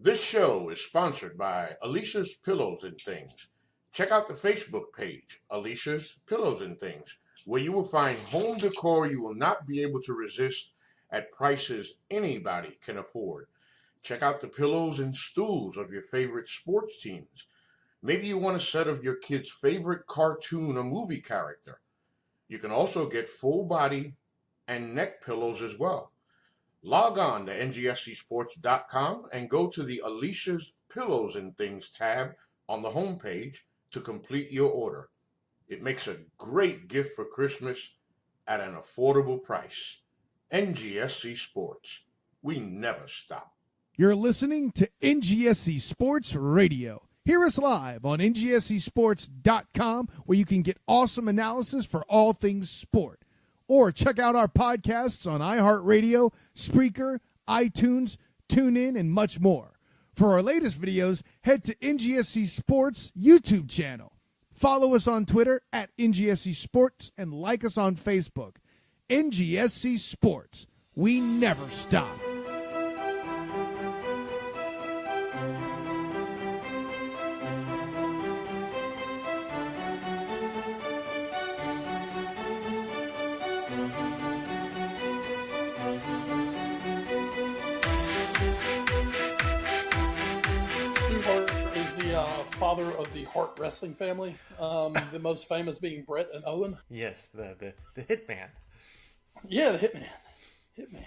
This show is sponsored by Alicia's Pillows and Things. Check out the Facebook page, Alicia's Pillows and Things, where you will find home decor you will not be able to resist at prices anybody can afford. Check out the pillows and stools of your favorite sports teams. Maybe you want a set of your kid's favorite cartoon or movie character. You can also get full body and neck pillows as well. Log on to ngscsports.com and go to the Alicia's Pillows and Things tab on the homepage to complete your order. It makes a great gift for Christmas at an affordable price. NGSC Sports. We never stop. You're listening to NGSC Sports Radio. Hear us live on ngscsports.com, where you can get awesome analysis for all things sport. Or check out our podcasts on iHeartRadio, Spreaker, iTunes, TuneIn, and much more. For our latest videos, head to NGSC Sports YouTube channel. Follow us on Twitter at NGSC Sports and like us on Facebook. NGSC Sports. We never stop. Father of the Hart wrestling family, the most famous being Brett and Owen. Yes, the Hitman. Yeah, the Hitman.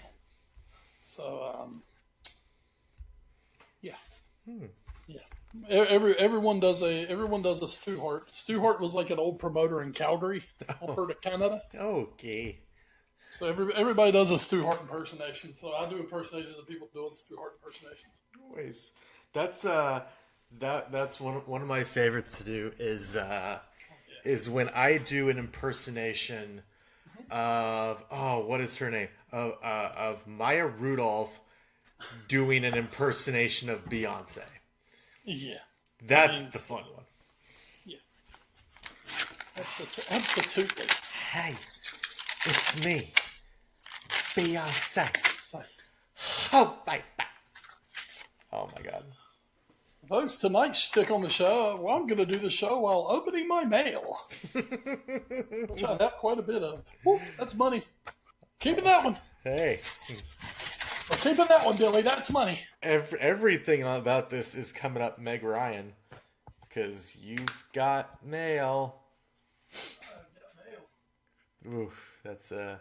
So, yeah. Everyone does a Stu Hart. Stu Hart was like an old promoter in Calgary, Alberta, Canada. Okay. So everybody does a Stu Hart impersonation. So I do impersonations of people doing Stu Hart impersonations. Always. That's one of my favorites to do is when I do an impersonation of what is her name of Maya Rudolph doing an impersonation of Beyonce. Yeah, that's the fun one. Yeah, absolutely. Hey, it's me, Beyonce. Oh, bye. Oh my God. Folks, tonight's stick on the show, well, I'm going to do the show while opening my mail, which I have quite a bit of. Woo, that's money. Keeping that one. Hey. We're keeping that one, Billy. That's money. Everything about this is coming up Meg Ryan, because you've got mail. I've got mail. Oof, that's a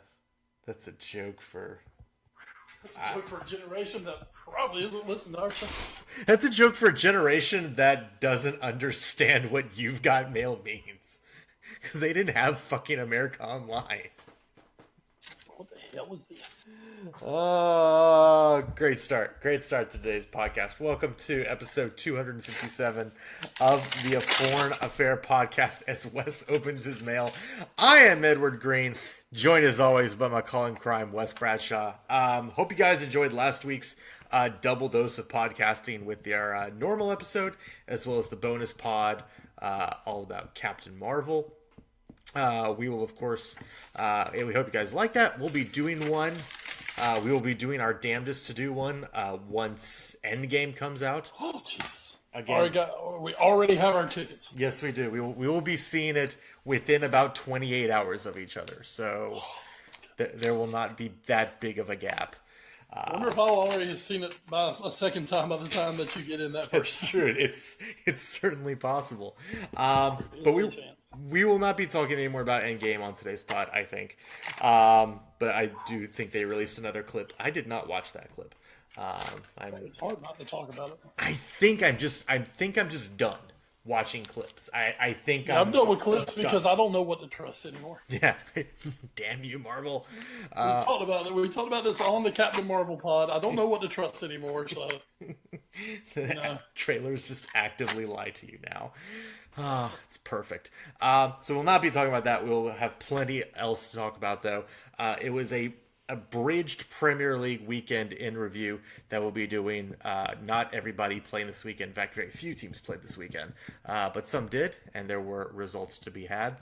joke for... That's a joke for a generation that probably isn't listening to our show. That's a joke for a generation that doesn't understand what "you've got mail" means. Because they didn't have fucking America Online. What the hell is this? Oh, great start. Great start to today's podcast. Welcome to episode 257 of the A Foreign Affair podcast as Wes opens his mail. I am Edward Green, joined as always by my call in crime, Wes Bradshaw. Hope you guys enjoyed last week's double dose of podcasting with our normal episode, as well as the bonus pod all about Captain Marvel. We will, of course, we hope you guys like that. We'll be doing one. We will be doing our damnedest to do one once Endgame comes out. Oh, Jesus. Again, we already have our tickets. Yes, we do. We will be seeing it within about 28 hours of each other. So there will not be that big of a gap. I wonder if I'll already have seen it by a second time by the time that you get in that first. It's true. It's certainly possible. But we will not be talking anymore about Endgame on today's pod, I think. But I do think they released another clip. I did not watch that clip. It's hard not to talk about it. I think I'm just done watching clips. I think I'm done with clips because I don't know what to trust anymore. Yeah. Damn you, Marvel. We talked about it. We talked about this on the Captain Marvel pod. I don't know what to trust anymore. So trailers just actively lie to you now. It's perfect. So we'll not be talking about that. We'll have plenty else to talk about, though. It was a abridged Premier League weekend in review that we'll be doing. Not everybody playing this weekend. In fact, very few teams played this weekend. But some did, and there were results to be had.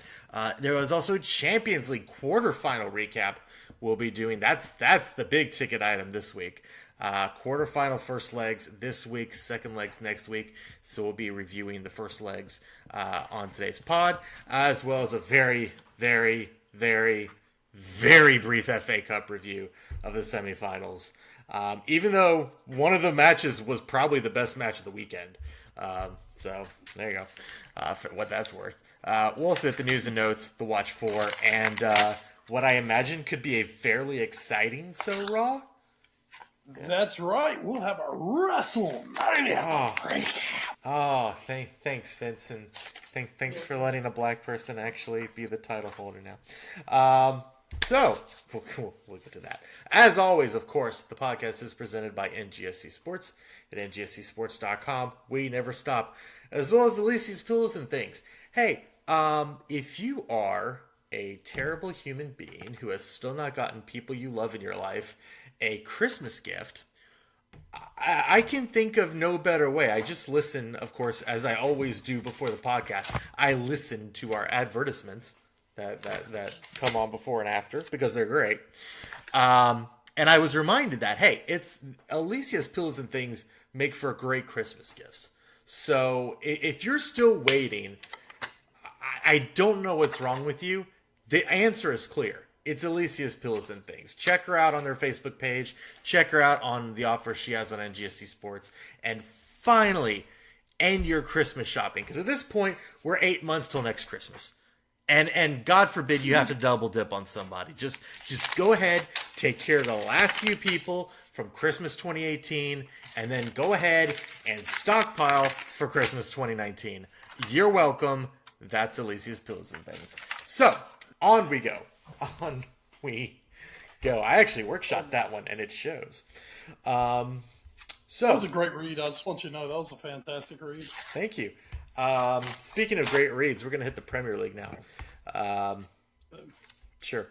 There was also a Champions League quarterfinal recap we'll be doing. That's the big ticket item this week. Quarterfinal first legs this week, second legs next week. So we'll be reviewing the first legs on today's pod, as well as a very, very, very, very brief FA Cup review of the semifinals. Even though one of the matches was probably the best match of the weekend. So there you go, for what that's worth. We'll also hit the news and notes, the watch for, and what I imagine could be a fairly exciting Raw. That's right. We'll have a Wrestlemania recap. Oh, thanks, Vince, and thanks for letting a black person actually be the title holder now. So we'll get to that. As always, of course, the podcast is presented by NGSC Sports at ngscsports.com. We never stop, as well as Alicia's Pillows and Things. Hey, if you are a terrible human being who has still not gotten people you love in your life a Christmas gift, I can think of no better way. I just listen, of course, as I always do before the podcast. I listen to our advertisements that come on before and after because they're great. And I was reminded that, hey, it's Alicia's Pillows and Things make for great Christmas gifts. So if you're still waiting, I don't know what's wrong with you. The answer is clear. It's Alicia's Pillows and Things. Check her out on her Facebook page. Check her out on the offer she has on NGSC Sports. And finally, end your Christmas shopping. Because at this point, we're 8 months till next Christmas. And God forbid you have to double dip on somebody. Just go ahead, take care of the last few people from Christmas 2018, and then go ahead and stockpile for Christmas 2019. You're welcome. That's Alicia's Pillows and Things. So, on we go. On we go. I actually workshopped that one, and it shows. So that was a great read. I just want you to know that was a fantastic read. Thank you. Speaking of great reads, we're going to hit the Premier League now. Sure.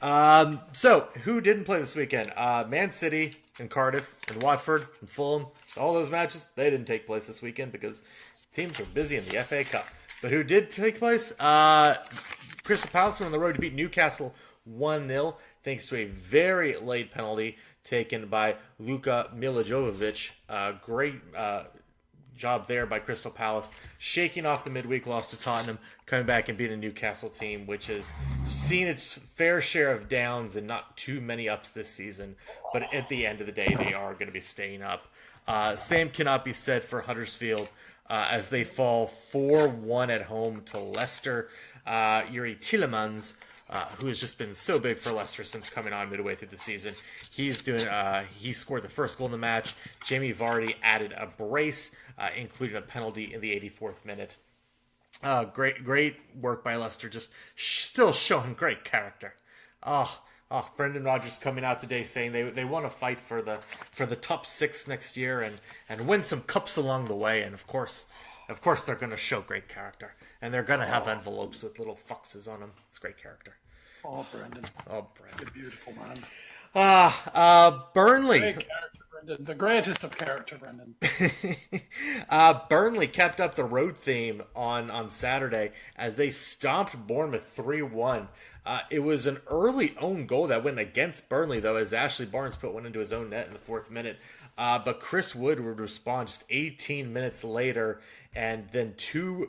So, who didn't play this weekend? Man City and Cardiff and Watford and Fulham. All those matches, they didn't take place this weekend because teams were busy in the FA Cup. But who did take place? Crystal Palace were on the road to beat Newcastle 1-0 thanks to a very late penalty taken by Luka Milijovic. Great job there by Crystal Palace, shaking off the midweek loss to Tottenham, coming back and beating a Newcastle team which has seen its fair share of downs and not too many ups this season. But at the end of the day, they are going to be staying up. Same cannot be said for Huddersfield as they fall 4-1 at home to Leicester. Yuri Tielemans, who has just been so big for Leicester since coming on midway through the season, he scored the first goal in the match. Jamie Vardy added a brace, including a penalty in the 84th minute. Great work by Leicester, just still showing great character. Brendan Rodgers coming out today saying they want to fight for the top 6 next year and win some cups along the way, and of course they're going to show great character. And they're going to have envelopes with little foxes on them. It's great character. Oh, Brendan. You're beautiful, man. Burnley. Great character, Brendan. The greatest of character, Brendan. Burnley kept up the road theme on Saturday as they stomped Bournemouth 3-1. It was an early own goal that went against Burnley, though, as Ashley Barnes put one into his own net in the 4th minute. But Chris Wood would respond just 18 minutes later, and then 14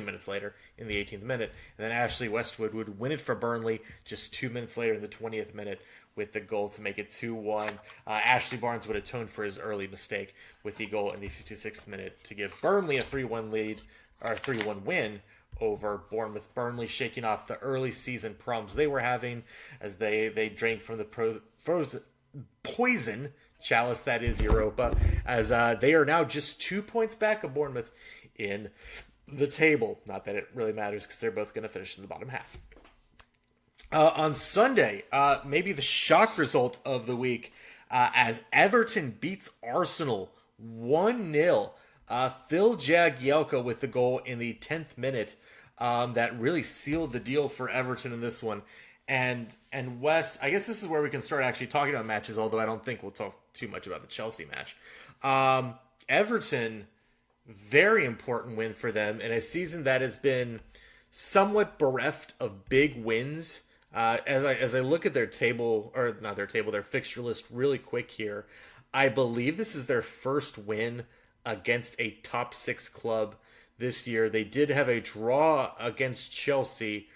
minutes later in the 18th minute. And then Ashley Westwood would win it for Burnley just 2 minutes later in the 20th minute with the goal to make it 2-1. Ashley Barnes would atone for his early mistake with the goal in the 56th minute to give Burnley a 3-1 lead, or 3-1 win over Bournemouth. Burnley shaking off the early season problems they were having as they drank from the poison chalice that is Europa, as they are now just 2 points back of Bournemouth in the table. Not that it really matters because they're both going to finish in the bottom half. On Sunday, maybe the shock result of the week, as Everton beats Arsenal 1-0. Phil Jagielka with the goal in the 10th minute that really sealed the deal for Everton in this one. And Wes, I guess this is where we can start actually talking about matches, although I don't think we'll talk too much about the Chelsea match. Everton, very important win for them in a season that has been somewhat bereft of big wins As I look at their table, or not their table, their fixture list really quick here, I believe this is their first win against a top 6 club this year. They did have a draw against Chelsea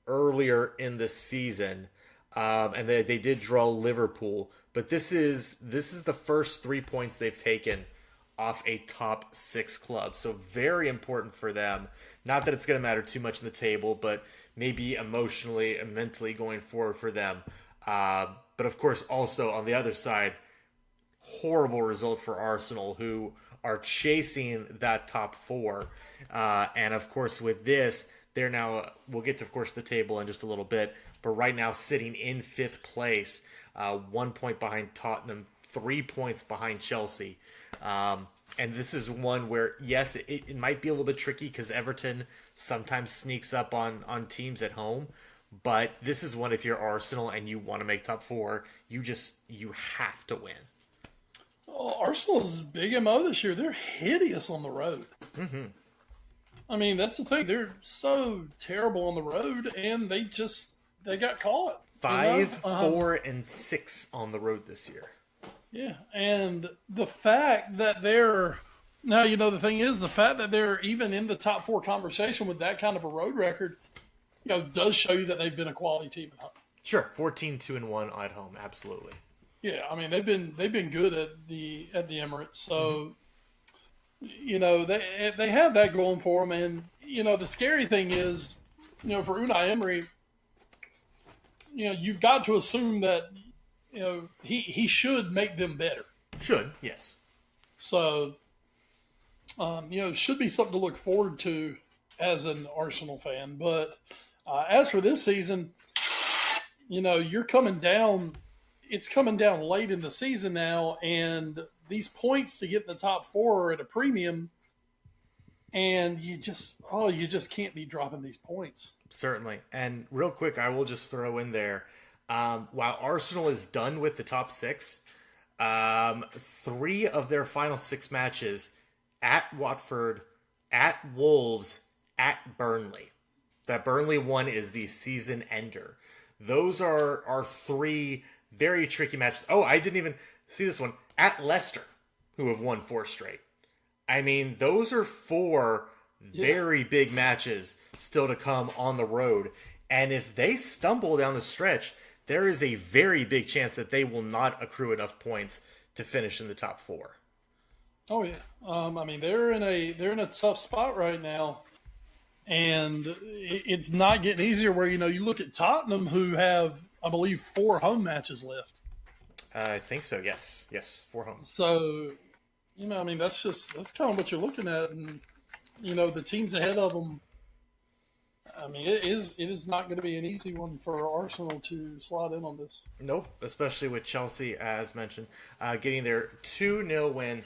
earlier in the season, and they did draw Liverpool. But this is the first 3 points they've taken off a top 6 club. So very important for them. Not that it's going to matter too much in the table, but maybe emotionally and mentally going forward for them. But of course, also on the other side, horrible result for Arsenal, who are chasing that top 4. And of course, with this, they're now, we'll get to, of course, the table in just a little bit, but right now sitting in 5th place, 1 point behind Tottenham, 3 points behind Chelsea. And this is one where, yes, it might be a little bit tricky because Everton sometimes sneaks up on teams at home. But this is one, if you're Arsenal and you want to make top 4, you have to win. Oh, Arsenal's big MO this year. They're hideous on the road. Mm-hmm. I mean, that's the thing. They're so terrible on the road, and they got caught. 5, 4, and 6 on the road this year. Yeah, and the fact that they're now, the thing is, the fact that they're even in the top 4 conversation with that kind of a road record, does show you that they've been a quality team at home. Sure, 14-2-1 at home, absolutely. Yeah, I mean they've been good at the Emirates, so they have that going for them, and the scary thing is, for Unai Emery, you've got to assume that he should make them better. Should, yes. So, should be something to look forward to as an Arsenal fan. But as for this season, you're coming down. It's coming down late in the season now, and these points to get in the top 4 are at a premium, and you just can't be dropping these points. Certainly. And real quick, I will just throw in there, while Arsenal is done with the top 6, 3 of their final 6 matches at Watford, at Wolves, at Burnley. That Burnley one is the season ender. Those are 3 very tricky matches. Oh, I didn't even see this one. At Leicester, who have won 4 straight. I mean, those are 4 very big matches still to come on the road. And if they stumble down the stretch, there is a very big chance that they will not accrue enough points to finish in the top 4. Oh yeah. I mean, they're in a tough spot right now. And it's not getting easier where, you look at Tottenham, who have, I believe, 4 home matches left. I think so, yes. Yes, 4 home. So, I mean, that's kind of what you're looking at. And, the teams ahead of them, I mean, it is not going to be an easy one for Arsenal to slide in on this. Nope, especially with Chelsea, as mentioned, getting their 2-0 win,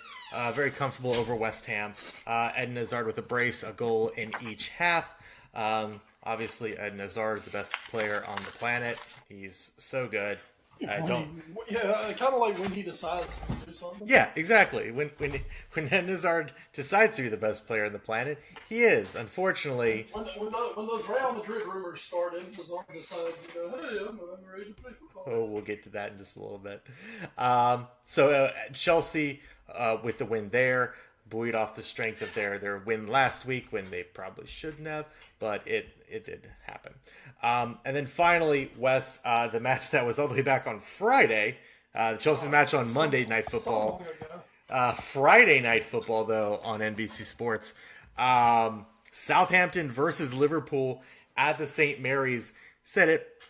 very comfortable over West Ham. Eden Hazard with a brace, a goal in each half. Obviously, Eden Hazard, the best player on the planet. He's so good. I kind of like when he decides to do something. Yeah, exactly. When Eden Hazard decides to be the best player on the planet, he is. Unfortunately, when those Real Madrid rumors started, Hazard decides to go, "Hey, I'm ready to play football." Oh, we'll get to that in just a little bit. Chelsea with the win there, buoyed off the strength of their win last week when they probably shouldn't have, but it did happen. And then finally, Wes, the match that was all the way back on Friday, the Chelsea match on Monday Night Football. Friday Night Football, though, on NBC Sports. Southampton versus Liverpool at the St. Mary's. Said it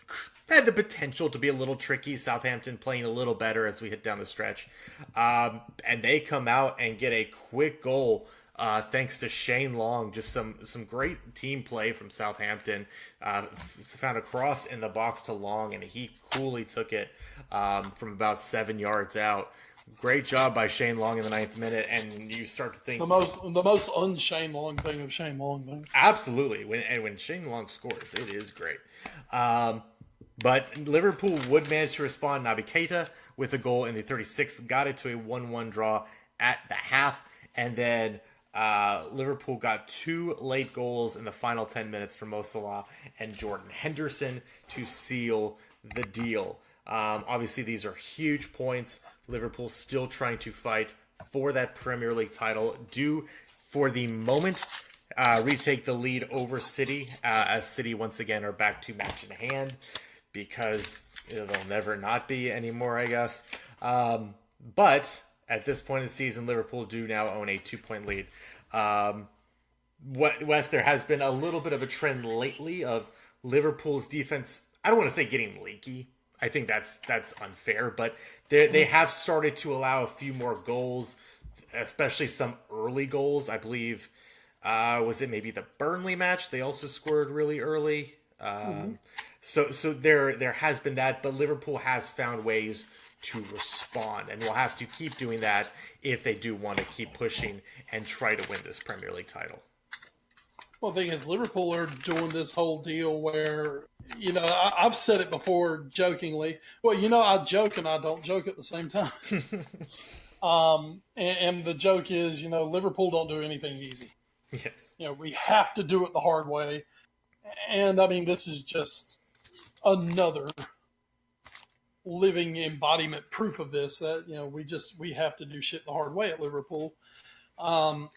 had the potential to be a little tricky. Southampton playing a little better as we hit down the stretch. And they come out and get a quick goal thanks to Shane Long. Just some great team play from Southampton. Found a cross in the box to Long, and he coolly took it from about 7 yards out. Great job by Shane Long in the 9th minute, and you start to think the most un-Shane Long thing of Shane Long thing. Absolutely, when Shane Long scores, it is great. But Liverpool would manage to respond. Naby Keita with a goal in the 36th, got it to a 1-1 draw at the half, and then Liverpool got 2 late goals in the final 10 minutes from Mo Salah and Jordan Henderson to seal the deal. Obviously, these are huge points. Liverpool still trying to fight for that Premier League title. Do, for the moment, retake the lead over City, as City once again are back to match in hand, because they'll never not be anymore, I guess. But at this point in the season, Liverpool do now own a 2-point lead. Wes, there has been a little bit of a trend lately of Liverpool's defense. I don't want to say getting leaky. I think that's unfair, but they have started to allow a few more goals, especially some early goals. I believe, was it maybe the Burnley match? They also scored really early. So there has been that, but Liverpool has found ways to respond, and will have to keep doing that if they do want to keep pushing and try to win this Premier League title. Well, the thing is, Liverpool are doing this whole deal where, I've said it before jokingly. Well, I joke and I don't joke at the same time. And the joke is, Liverpool don't do anything easy. Yes. We have to do it the hard way. And, I mean, this is just another living embodiment proof of this, that, we have to do shit the hard way at Liverpool. Other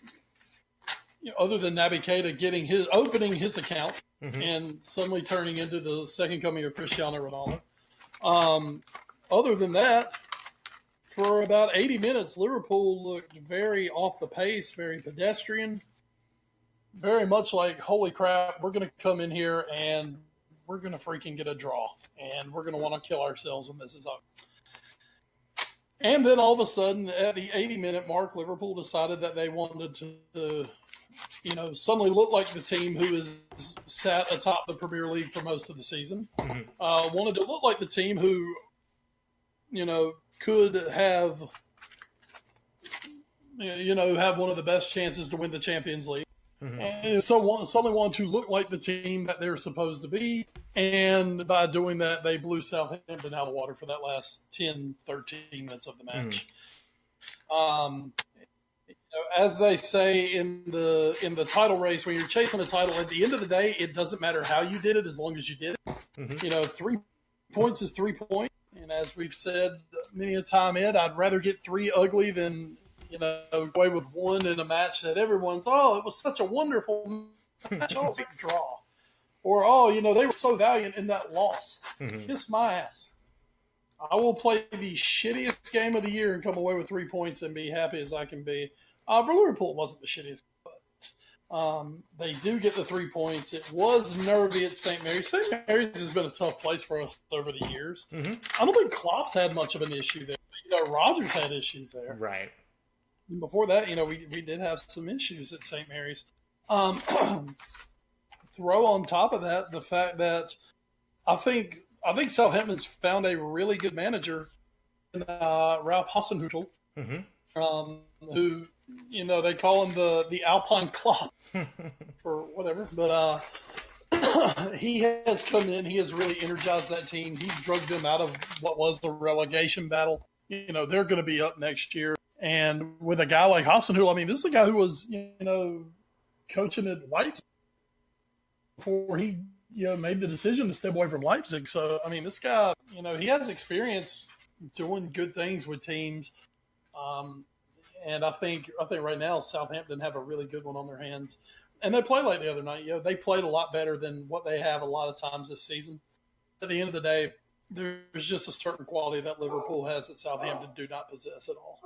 than Naby Keita opening his account and suddenly turning into the second coming of Cristiano Ronaldo. Other than that, for about 80 minutes, Liverpool looked very off the pace, very pedestrian, very much like, holy crap, we're going to come in here and we're going to freaking get a draw, and we're going to want to kill ourselves when this is up. And then all of a sudden, at the 80-minute mark, Liverpool decided that they wanted to suddenly look like the team who has sat atop the Premier League for most of the season. Wanted to look like the team who, could have, have one of the best chances to win the Champions League. And so suddenly wanted to look like the team that they're supposed to be. And by doing that, they blew Southampton out of the water for that last 10, 13 minutes of the match. As they say in the title race, when you're chasing a title, at the end of the day, it doesn't matter how you did it as long as you did it. 3 points is 3 points. And as we've said many a time, Ed, I'd rather get 3 ugly than away with 1 in a match that everyone's, it was such a wonderful match, big draw. Or, they were so valiant in that loss. Kiss my ass. I will play the shittiest game of the year and come away with 3 points and be happy as I can be. For Liverpool, it wasn't the shittiest, but they do get the 3 points. It was nervy at St. Mary's. St. Mary's has been a tough place for us over the years. I don't think Klopp's had much of an issue there. Rodgers had issues there. Right. And before that, we did have some issues at St. Mary's. Throw on top of that the fact that I think Southampton's found a really good manager in Ralph Hasenhüttl, who they call him the Alpine Klopp for whatever, but he has come in. He has really energized that team. He's drugged them out of what was the relegation battle. They're going to be up next year. And with a guy like Hasenhüttl, I mean, this is a guy who was, coaching at Leipzig before he, made the decision to step away from Leipzig. So, I mean, this guy, he has experience doing good things with teams. And I think right now Southampton have a really good one on their hands. And they played like the other night. They played a lot better than what they have a lot of times this season. At the end of the day, there's just a certain quality that Liverpool has that Southampton do not possess at all.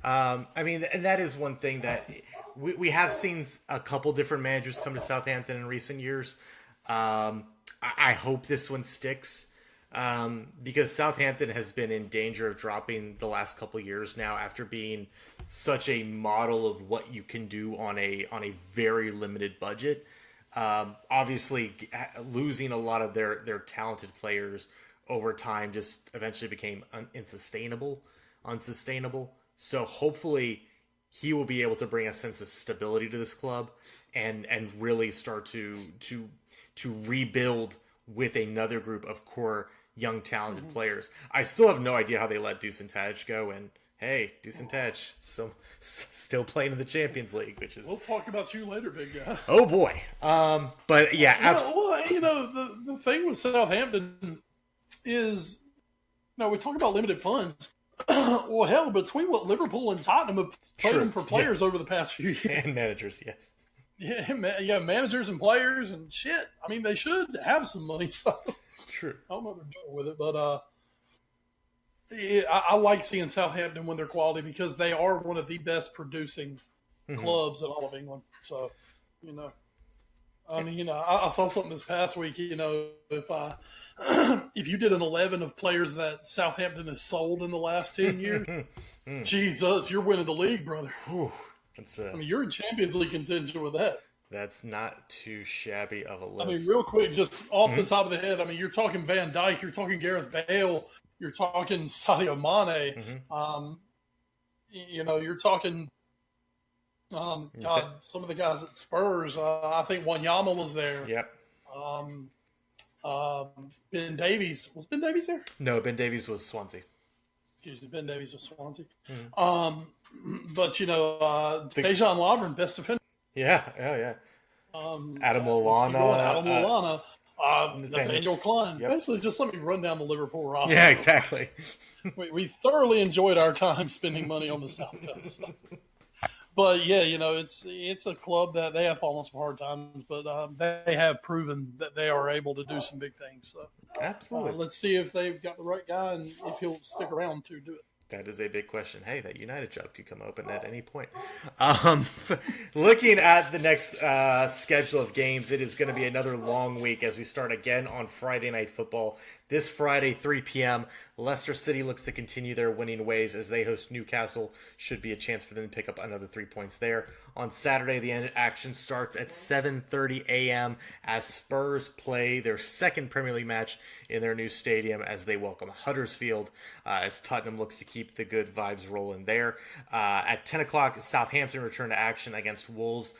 I mean, and that is one thing that we have seen a couple different managers come to Southampton in recent years. I hope this one sticks, because Southampton has been in danger of dropping the last couple years now after being such a model of what you can do on a very limited budget. Obviously, losing a lot of their talented players over time just eventually became unsustainable. So hopefully he will be able to bring a sense of stability to this club and really start to rebuild with another group of core young talented players. I still have no idea how they let Dusan Tadic go, and hey, Dusan Tach, still playing in the Champions League, which is... We'll talk about you later, big guy. Oh, boy. But, yeah, absolutely. The thing with Southampton is, we talk about limited funds. Well, hell, between what Liverpool and Tottenham have played them for players over the past few years. And managers, yes. Yeah, managers and players and shit. I mean, they should have some money. So. True. I don't know what they're doing with it, but I like seeing Southampton win their quality because they are one of the best producing clubs in all of England. So, I saw something this past week. If you did an 11 of players that Southampton has sold in the last 10 years, Jesus, you're winning the league, brother. Whew. You're in Champions League contention with that. That's not too shabby of a list. I mean, real quick, just off the top of the head, you're talking Van Dijk, you're talking Gareth Bale, you're talking Sadio Mane. You're talking, some of the guys at Spurs. I think Wanyama was there. Yep. Ben Davies. Was Ben Davies there? No, Ben Davies was Swansea. Excuse me, Ben Davies was Swansea. But, Dejan Lovren, best defender. Yeah. Adam Lallana. Nathaniel Klein. Yep. Basically, just let me run down the Liverpool roster. Yeah, exactly. we thoroughly enjoyed our time spending money on the South Coast. But, yeah, it's a club that they have fallen some hard times, but they have proven that they are able to do some big things. So, absolutely. Let's see if they've got the right guy and if he'll stick around to do it. That is a big question. Hey, that United job could come open at any point. Looking at the next schedule of games, it is going to be another long week as we start again on Friday Night Football. This Friday, 3 p.m., Leicester City looks to continue their winning ways as they host Newcastle. Should be a chance for them to pick up another 3 points there. On Saturday, the action starts at 7:30 a.m. as Spurs play their second Premier League match in their new stadium as they welcome Huddersfield, as Tottenham looks to keep the good vibes rolling there. At 10 o'clock, Southampton return to action against Wolves.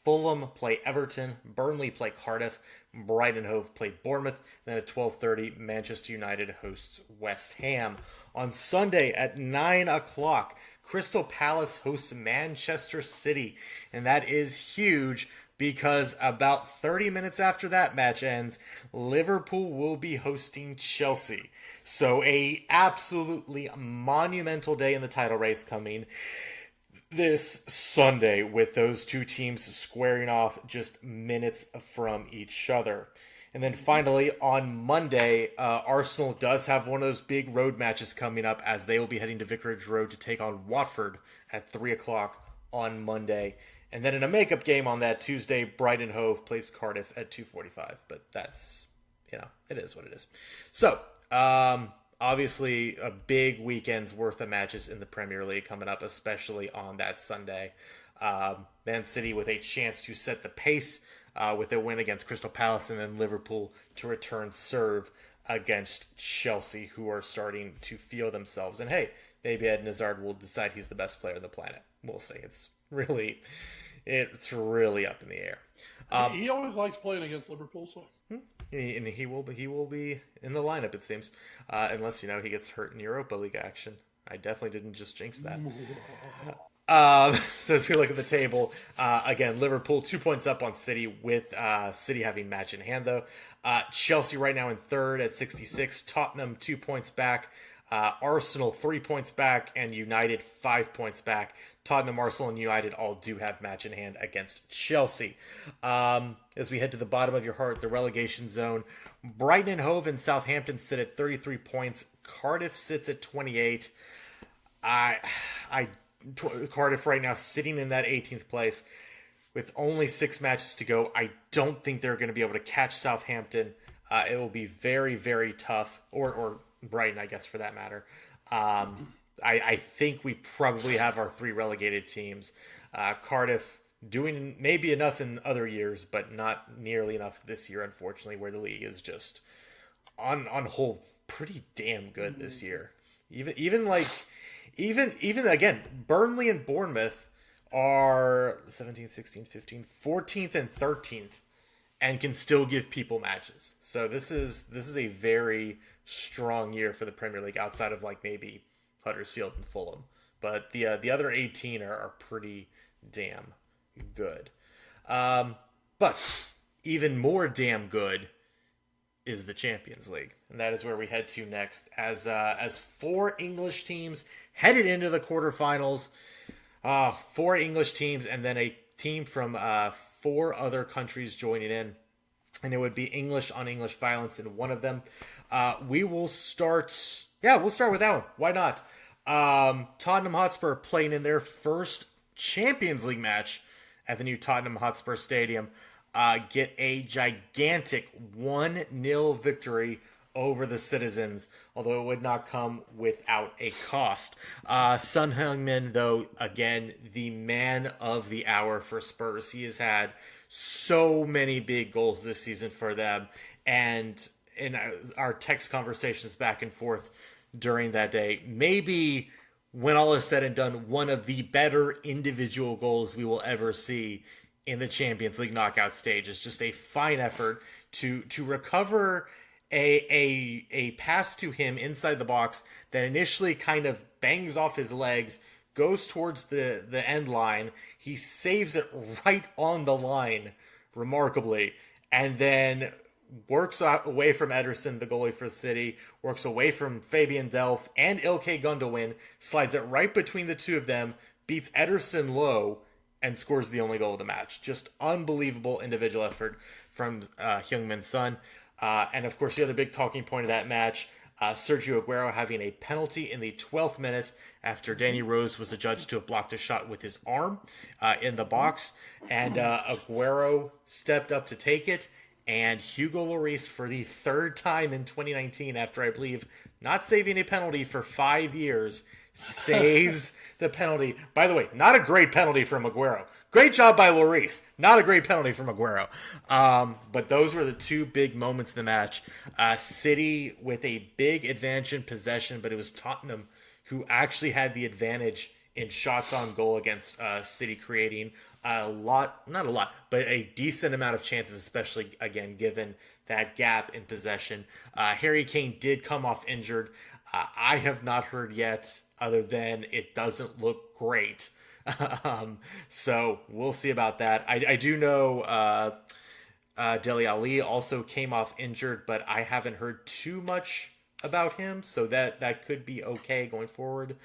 Fulham play Everton, Burnley play Cardiff, Brighton Hove play Bournemouth. Then at 12:30, Manchester United hosts West Ham. On Sunday at 9 o'clock, Crystal Palace hosts Manchester City. And that is huge because about 30 minutes after that match ends, Liverpool will be hosting Chelsea. So a absolutely monumental day in the title race coming this Sunday with those two teams squaring off just minutes from each other. And then finally on Monday, Arsenal does have one of those big road matches coming up as they will be heading to Vicarage Road to take on Watford at 3 o'clock on Monday. And then in a makeup game on that Tuesday, Brighton Hove plays Cardiff at 2:45. But that's, it is what it is. So, obviously, a big weekend's worth of matches in the Premier League coming up, especially on that Sunday. Man City with a chance to set the pace with a win against Crystal Palace, and then Liverpool to return serve against Chelsea, who are starting to feel themselves. And hey, maybe Eden Hazard will decide he's the best player on the planet. We'll see. It's really up in the air. He always likes playing against Liverpool, so. And he will be in the lineup, it seems, unless he gets hurt in Europa League action. I definitely didn't just jinx that. So as we look at the table, again, Liverpool 2 points up on City with City having match in hand, though. Chelsea right now in third at 66. Tottenham 2 points back. Arsenal 3 points back, and United 5 points back. Tottenham, Arsenal, and United all do have match in hand against Chelsea. As we head to the bottom of your heart, the relegation zone, Brighton and Hove and Southampton sit at 33 points. Cardiff sits at 28. Cardiff right now sitting in that 18th place with only 6 matches to go. I don't think they're going to be able to catch Southampton. It will be very, very tough, or Brighton, I guess, for that matter. I think we probably have our 3 relegated teams. Cardiff doing maybe enough in other years, but not nearly enough this year, unfortunately, where the league is just on whole pretty damn good this year. Even again, Burnley and Bournemouth are 17th, 16th, 15th, 14th, and 13th, and can still give people matches. So this is a very strong year for the Premier League outside of maybe Huddersfield and Fulham. but the other 18 are pretty damn good. But even more damn good is the Champions League, and that is where we head to next. As 4 English teams headed into the quarterfinals, 4 English teams, and then a team from 4 other countries joining in, and it would be English on English violence in one of them. We will start. Yeah, we'll start with that one. Why not? Tottenham Hotspur playing in their first Champions League match at the new Tottenham Hotspur Stadium. Get a gigantic 1-0 victory over the Citizens, although it would not come without a cost. Son Heung-min, though, again, the man of the hour for Spurs. He has had so many big goals this season for them, and in our text conversations back and forth during that day, maybe when all is said and done, one of the better individual goals we will ever see in the Champions League knockout stage. Is just a fine effort to recover a pass to him inside the box that initially kind of bangs off his legs, goes towards the end line. He saves it right on the line, remarkably, and then works away from Ederson, the goalie for City, works away from Fabian Delph and Ilkay Gundogan, slides it right between the two of them, beats Ederson low, and scores the only goal of the match. Just unbelievable individual effort from Heung-min Son. And of course, the other big talking point of that match, Sergio Aguero having a penalty in the 12th minute after Danny Rose was adjudged to have blocked a shot with his arm in the box. And Aguero stepped up to take it. And Hugo Lloris, for the 3rd time in 2019, after I believe not saving a penalty for 5 years, saves the penalty. By the way, not a great penalty from Aguero. Great job by Lloris. Not a great penalty from Aguero. But those were the 2 big moments in the match. City with a big advantage in possession, but it was Tottenham who actually had the advantage in shots on goal against City, creating not a lot, but a decent amount of chances, especially, again, given that gap in possession. Harry Kane did come off injured. I have not heard yet, other than it doesn't look great. So we'll see about that. I do know Dele Alli also came off injured, but I haven't heard too much about him, so that could be okay going forward.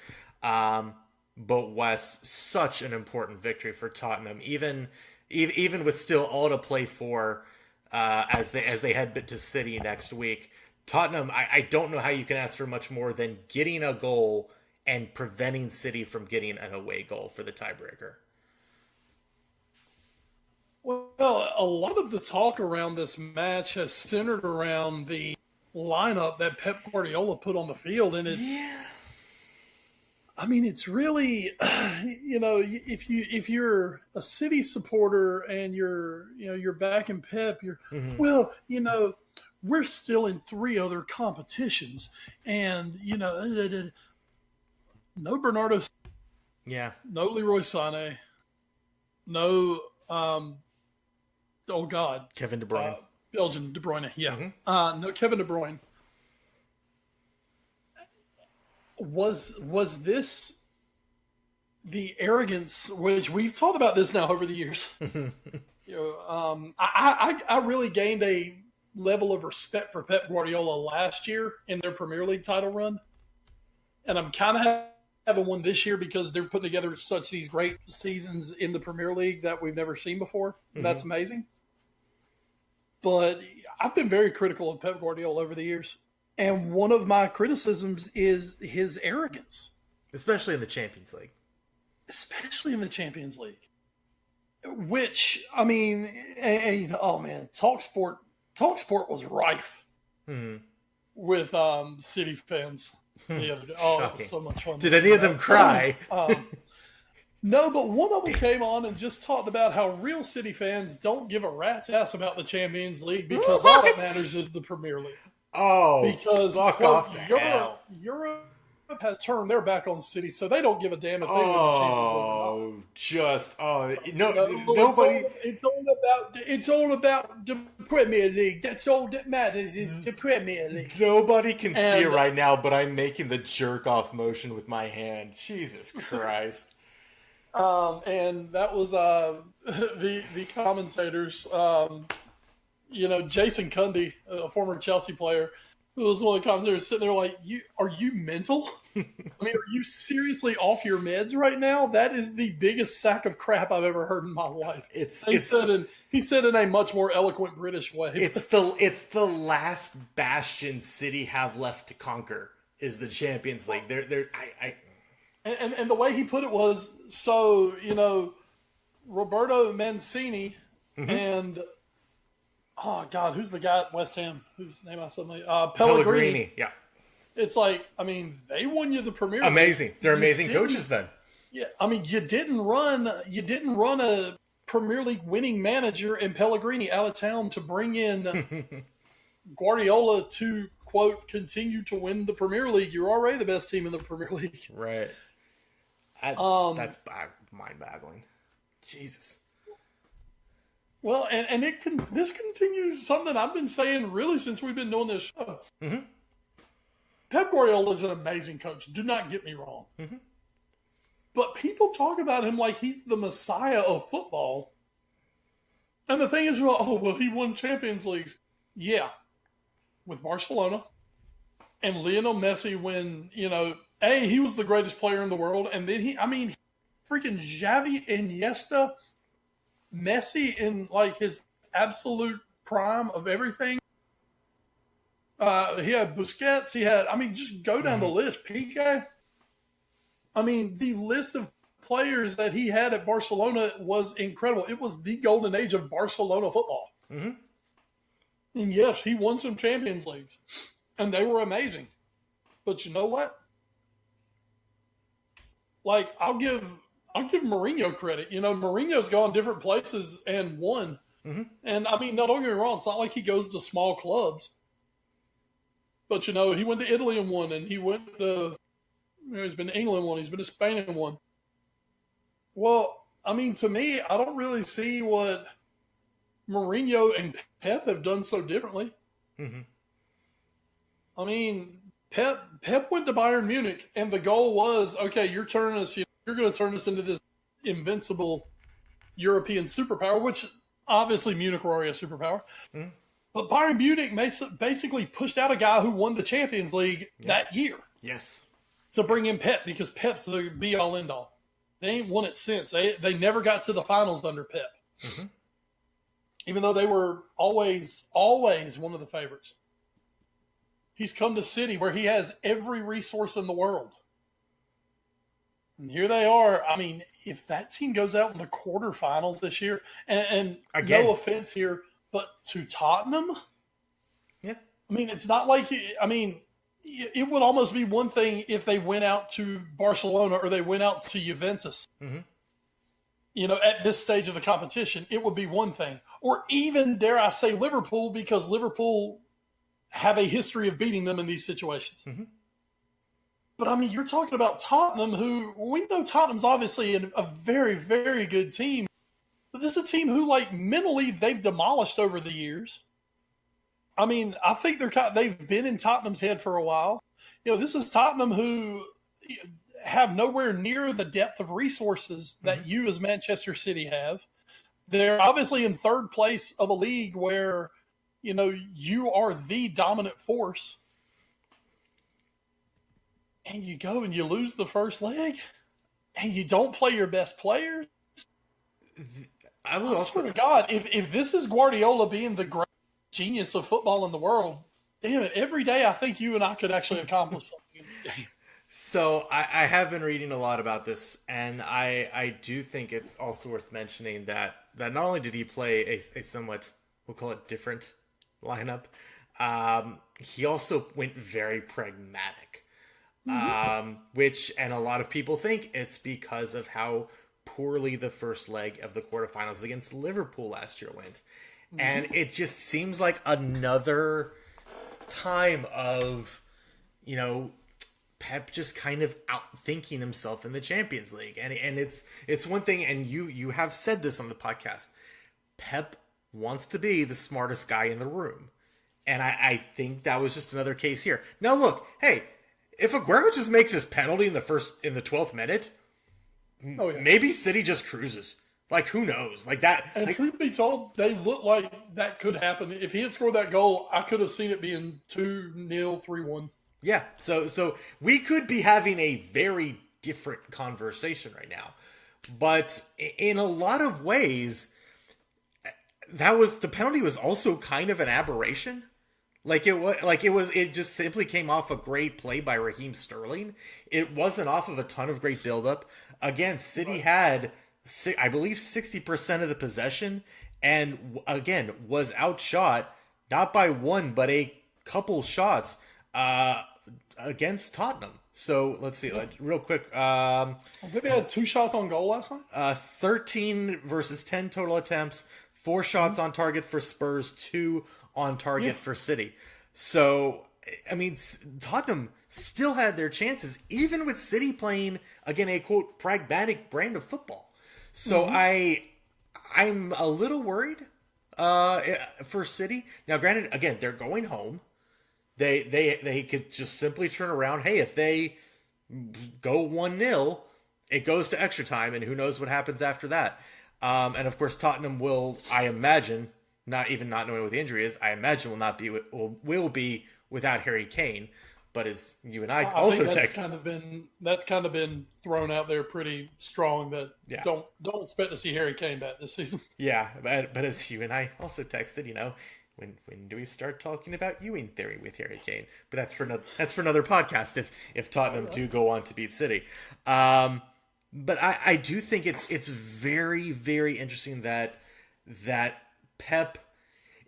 But was such an important victory for Tottenham, even with still all to play for as they head to City next week. Tottenham, I don't know how you can ask for much more than getting a goal and preventing City from getting an away goal for the tiebreaker. Well, a lot of the talk around this match has centered around the lineup that Pep Guardiola put on the field, and it's really, if you're a City supporter and you're backing Pep, we're still in 3 other competitions, and no Bernardo, no Leroy Sané, no Kevin De Bruyne, Belgian De Bruyne, no Kevin De Bruyne. Was this the arrogance, which we've talked about this now over the years? I really gained a level of respect for Pep Guardiola last year in their Premier League title run, and I'm kind of having one this year because they're putting together these great seasons in the Premier League that we've never seen before. Mm-hmm. That's amazing. But I've been very critical of Pep Guardiola over the years. And one of my criticisms is his arrogance. Especially in the Champions League. Which, TalkSport was rife with City fans the other day. Oh, it was so much fun. Did any of them cry? No, but one of them came on and just talked about how real City fans don't give a rat's ass about the Champions League because all that matters is the Premier League. Oh, because fuck off to hell. has turned their back on City, so they don't give a damn if they win the Champions League or not. Nobody. It's all about the Premier League. That's all that matters is the Premier League. Nobody can see it right now, but I'm making the jerk off motion with my hand. Jesus Christ. And that was the commentators. Jason Cundy, a former Chelsea player, who was one of the commentators sitting there like, are you mental? I mean, are you seriously off your meds right now? That is the biggest sack of crap I've ever heard in my life. He said in a much more eloquent British way. It's the last bastion City have left to conquer is the Champions League. And the way he put it was, Roberto Mancini and oh God, who's the guy at West Ham? Whose name I suddenly Pellegrini. Yeah. It's like, I mean, they won you the Premier League. Amazing. They're amazing coaches then. Yeah. I mean, you didn't run a Premier League winning manager in Pellegrini out of town to bring in Guardiola to, quote, continue to win the Premier League. You're already the best team in the Premier League. Right. That's mind-boggling. Jesus. Well, and this continues something I've been saying really since we've been doing this show. Mm-hmm. Pep Guardiola is an amazing coach. Do not get me wrong. Mm-hmm. But people talk about him like he's the messiah of football. And the thing is, he won Champions Leagues. Yeah. With Barcelona. And Lionel Messi when, he was the greatest player in the world. And then freaking Xavi, Iniesta, Messi in like his absolute prime of everything. He had Busquets. Just go down the list. Piqué. The list of players that he had at Barcelona was incredible. It was the golden age of Barcelona football. Mm-hmm. And yes, he won some Champions Leagues, and they were amazing. But you know what? Like, I'll give Mourinho credit. Mourinho's gone different places and won. Mm-hmm. And don't get me wrong. It's not like he goes to small clubs. But, he went to Italy and won. And he went to, he's been to England and won. He's been to Spain and won. Well, to me, I don't really see what Mourinho and Pep have done so differently. Mm-hmm. Pep went to Bayern Munich, and the goal was, okay, you're going to turn us into this invincible European superpower, which obviously Munich were already a superpower. Mm-hmm. But Bayern Munich basically pushed out a guy who won the Champions League that year. Yes. To bring in Pep, because Pep's the be-all, end-all. They ain't won it since. They never got to the finals under Pep. Mm-hmm. Even though they were always one of the favorites. He's come to City where he has every resource in the world. And here they are. If that team goes out in the quarterfinals this year, and again, no offense here, but to Tottenham? Yeah. It's not like, it would almost be one thing if they went out to Barcelona or they went out to Juventus. Mm-hmm. At this stage of the competition, it would be one thing. Or even, dare I say, Liverpool, because Liverpool have a history of beating them in these situations. Mm-hmm. But, you're talking about Tottenham, who, we know Tottenham's obviously a very, very good team. But this is a team who, mentally, they've demolished over the years. I think they've been in Tottenham's head for a while. This is Tottenham who have nowhere near the depth of resources that you as Manchester City have. They're obviously in third place of a league where, you are the dominant force. And you go and you lose the first leg and you don't play your best players. I swear to God, if this is Guardiola being the great genius of football in the world, damn it, every day I think you and I could actually accomplish something in the game. So I have been reading a lot about this, and I do think it's also worth mentioning that not only did he play a somewhat, we'll call it different lineup, he also went very pragmatic, which, and a lot of people think it's because of how poorly the first leg of the quarterfinals against Liverpool last year went. And it just seems like another time of, Pep just kind of outthinking himself in the Champions League. And it's one thing, and you have said this on the podcast, Pep wants to be the smartest guy in the room. And I think that was just another case here. Now look, hey, if Aguero just makes his penalty in the 12th minute, maybe City just cruises. Like, who knows? Like that. And like, truth be told, they look like that could happen. If he had scored that goal, I could have seen it being 2-0, 3-1. Yeah. So we could be having a very different conversation right now. But in a lot of ways, the penalty was also kind of an aberration. It just simply came off a great play by Raheem Sterling. It wasn't off of a ton of great buildup. Again, City had, I believe, 60% of the possession, and again was outshot not by one but a couple shots against Tottenham. So let's see, real quick. I think they had 2 shots on goal last night. 13 versus 10 total attempts, 4 shots on target for Spurs, 2 on target for City. So, I mean, Tottenham still had their chances, even with City playing, again, a, quote, pragmatic brand of football. So I'm a little worried for City. Now, granted, again, they're going home. They could just simply turn around. Hey, if they go 1-0, it goes to extra time, and who knows what happens after that. And, of course, Tottenham will, I imagine, not knowing what the injury is, I imagine will be without Harry Kane. But as you and I also text, that's kind of been thrown out there pretty strong that don't expect to see Harry Kane back this season. Yeah, but as you and I also texted, when do we start talking about Ewing theory with Harry Kane? But that's for another podcast if Tottenham do go on to beat City. But I do think it's very, very interesting that Pep,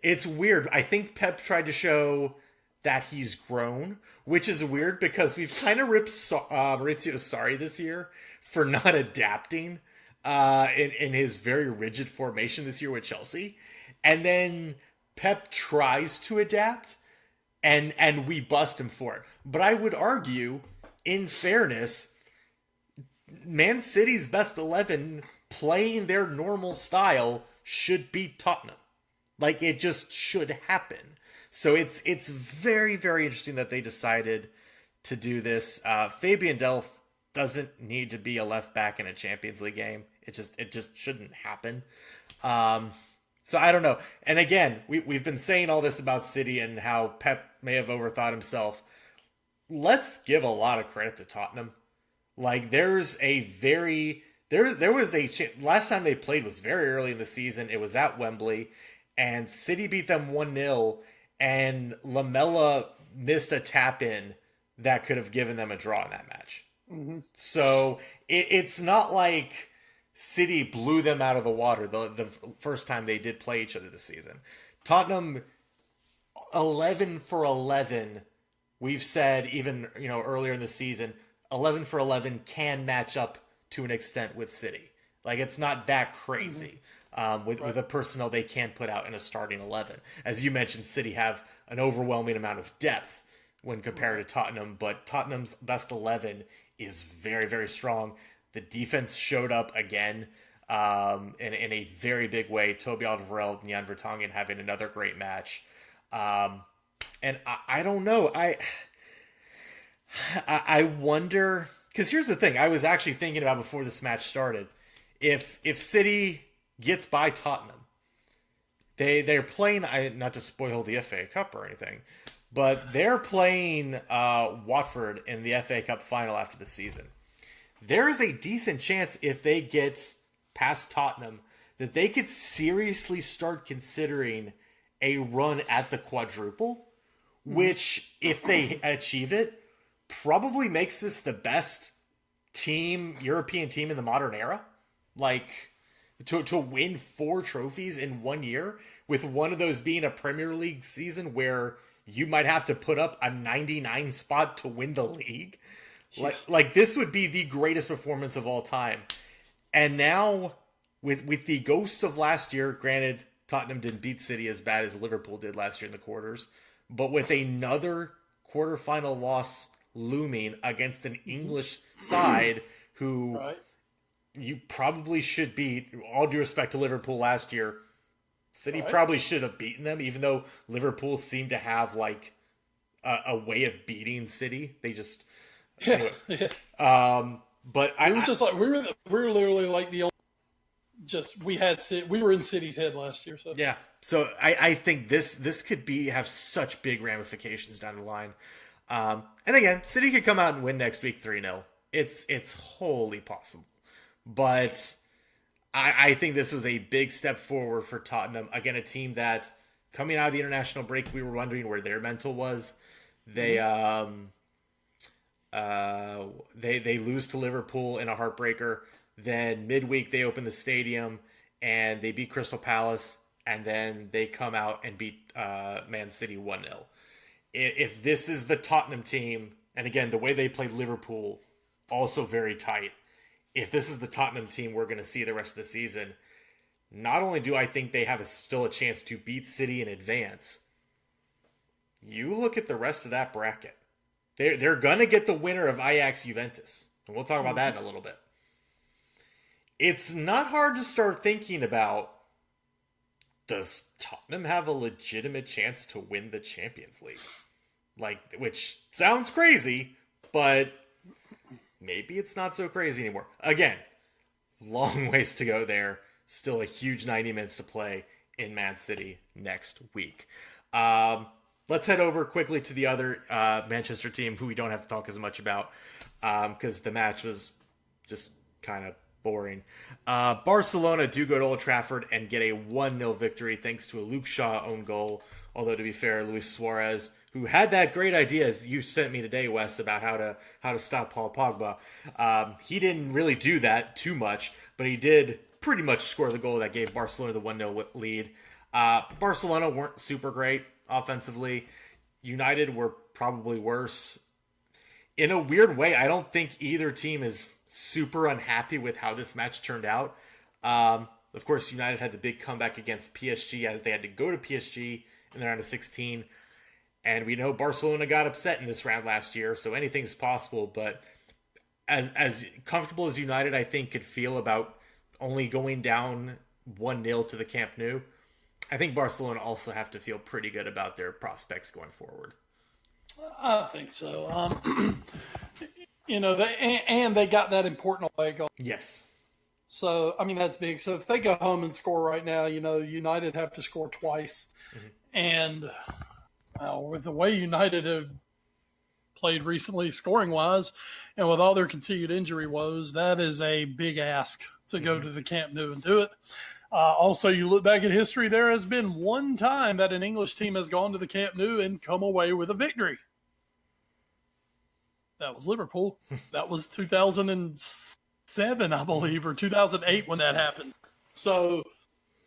it's weird. I think Pep tried to show that he's grown, which is weird because we've kind of ripped Maurizio Sarri this year for not adapting in his very rigid formation this year with Chelsea. And then Pep tries to adapt and we bust him for it. But I would argue, in fairness, Man City's best 11 playing their normal style should beat Tottenham. Like, it just should happen. So it's very, very interesting that they decided to do this. Fabian Delph doesn't need to be a left back in a Champions League game. It just shouldn't happen. So I don't know. And again, we've been saying all this about City and how Pep may have overthought himself. Let's give a lot of credit to Tottenham. Like, there was a last time they played was very early in the season. It was at Wembley, and City beat them 1-0, and Lamela missed a tap-in that could have given them a draw in that match. Mm-hmm. So it's not like City blew them out of the water the first time they did play each other this season. Tottenham, 11 for 11, we've said even earlier in the season, 11 for 11 can match up to an extent with City. Like, it's not that crazy with the personnel they can put out in a starting 11. As you mentioned, City have an overwhelming amount of depth when compared to Tottenham, but Tottenham's best 11 is very, very strong. The defense showed up again in a very big way. Toby Alderweireld and Jan Vertonghen having another great match. And I don't know. I wonder, because here's the thing I was actually thinking about before this match started. If City gets by Tottenham, they're playing, not to spoil the FA Cup or anything, but they're playing Watford in the FA Cup final after the season. There is a decent chance if they get past Tottenham that they could seriously start considering a run at the quadruple, which, if they achieve it, probably makes this the best European team in the modern era. Like, to win 4 trophies in 1 year, with one of those being a Premier League season where you might have to put up a 99 spot to win the league. Like this would be the greatest performance of all time. And now, with the ghosts of last year, granted, Tottenham didn't beat City as bad as Liverpool did last year in the quarters, but with another quarterfinal loss looming against an English side who you probably should beat. All due respect to Liverpool last year, City probably should have beaten them, even though Liverpool seemed to have like a way of beating City. They just anyway. But we were just like we were literally like the only we were in City's head last year. So yeah, so I think this could have such big ramifications down the line. And again, City could come out and win next week 3-0. It's wholly possible, but I think this was a big step forward for Tottenham. Again, a team that coming out of the international break, we were wondering where their mental was. They lose to Liverpool in a heartbreaker. Then midweek they open the stadium and they beat Crystal Palace, and then they come out and beat Man City 1-0. If this is the Tottenham team, and again the way they played Liverpool, also very tight. If this is the Tottenham team we're going to see the rest of the season, not only do I think they have still a chance to beat City in advance, you look at the rest of that bracket. They're going to get the winner of Ajax Juventus. And we'll talk about that in a little bit. It's not hard to start thinking about, does Tottenham have a legitimate chance to win the Champions League? Which sounds crazy, but maybe it's not so crazy anymore. Again, long ways to go there. Still a huge 90 minutes to play in Man City next week. Let's head over quickly to the other Manchester team who we don't have to talk as much about because the match was just kind of boring. Barcelona do go to Old Trafford and get a 1-0 victory thanks to a Luke Shaw own goal. Although, to be fair, Luis Suarez, who had that great idea, as you sent me today, Wes, about how to stop Paul Pogba, he didn't really do that too much, but he did pretty much score the goal that gave Barcelona the 1-0 lead. Barcelona weren't super great offensively. United were probably worse. In a weird way, I don't think either team is super unhappy with how this match turned out. Of course, United had the big comeback against PSG as they had to go to PSG in the round of 16. And we know Barcelona got upset in this round last year, so anything's possible. But as comfortable as United, I think, could feel about only going down 1-0 to the Camp Nou, I think Barcelona also have to feel pretty good about their prospects going forward. I think so. They got that important away goal. Yes. So, I mean, that's big. So if they go home and score right now, United have to score twice. Mm-hmm. And with the way United have played recently, scoring-wise, and with all their continued injury woes, that is a big ask to go to the Camp Nou and do it. Also, you look back at history, there has been one time that an English team has gone to the Camp Nou and come away with a victory. That was Liverpool. That was 2007, I believe, or 2008 when that happened. So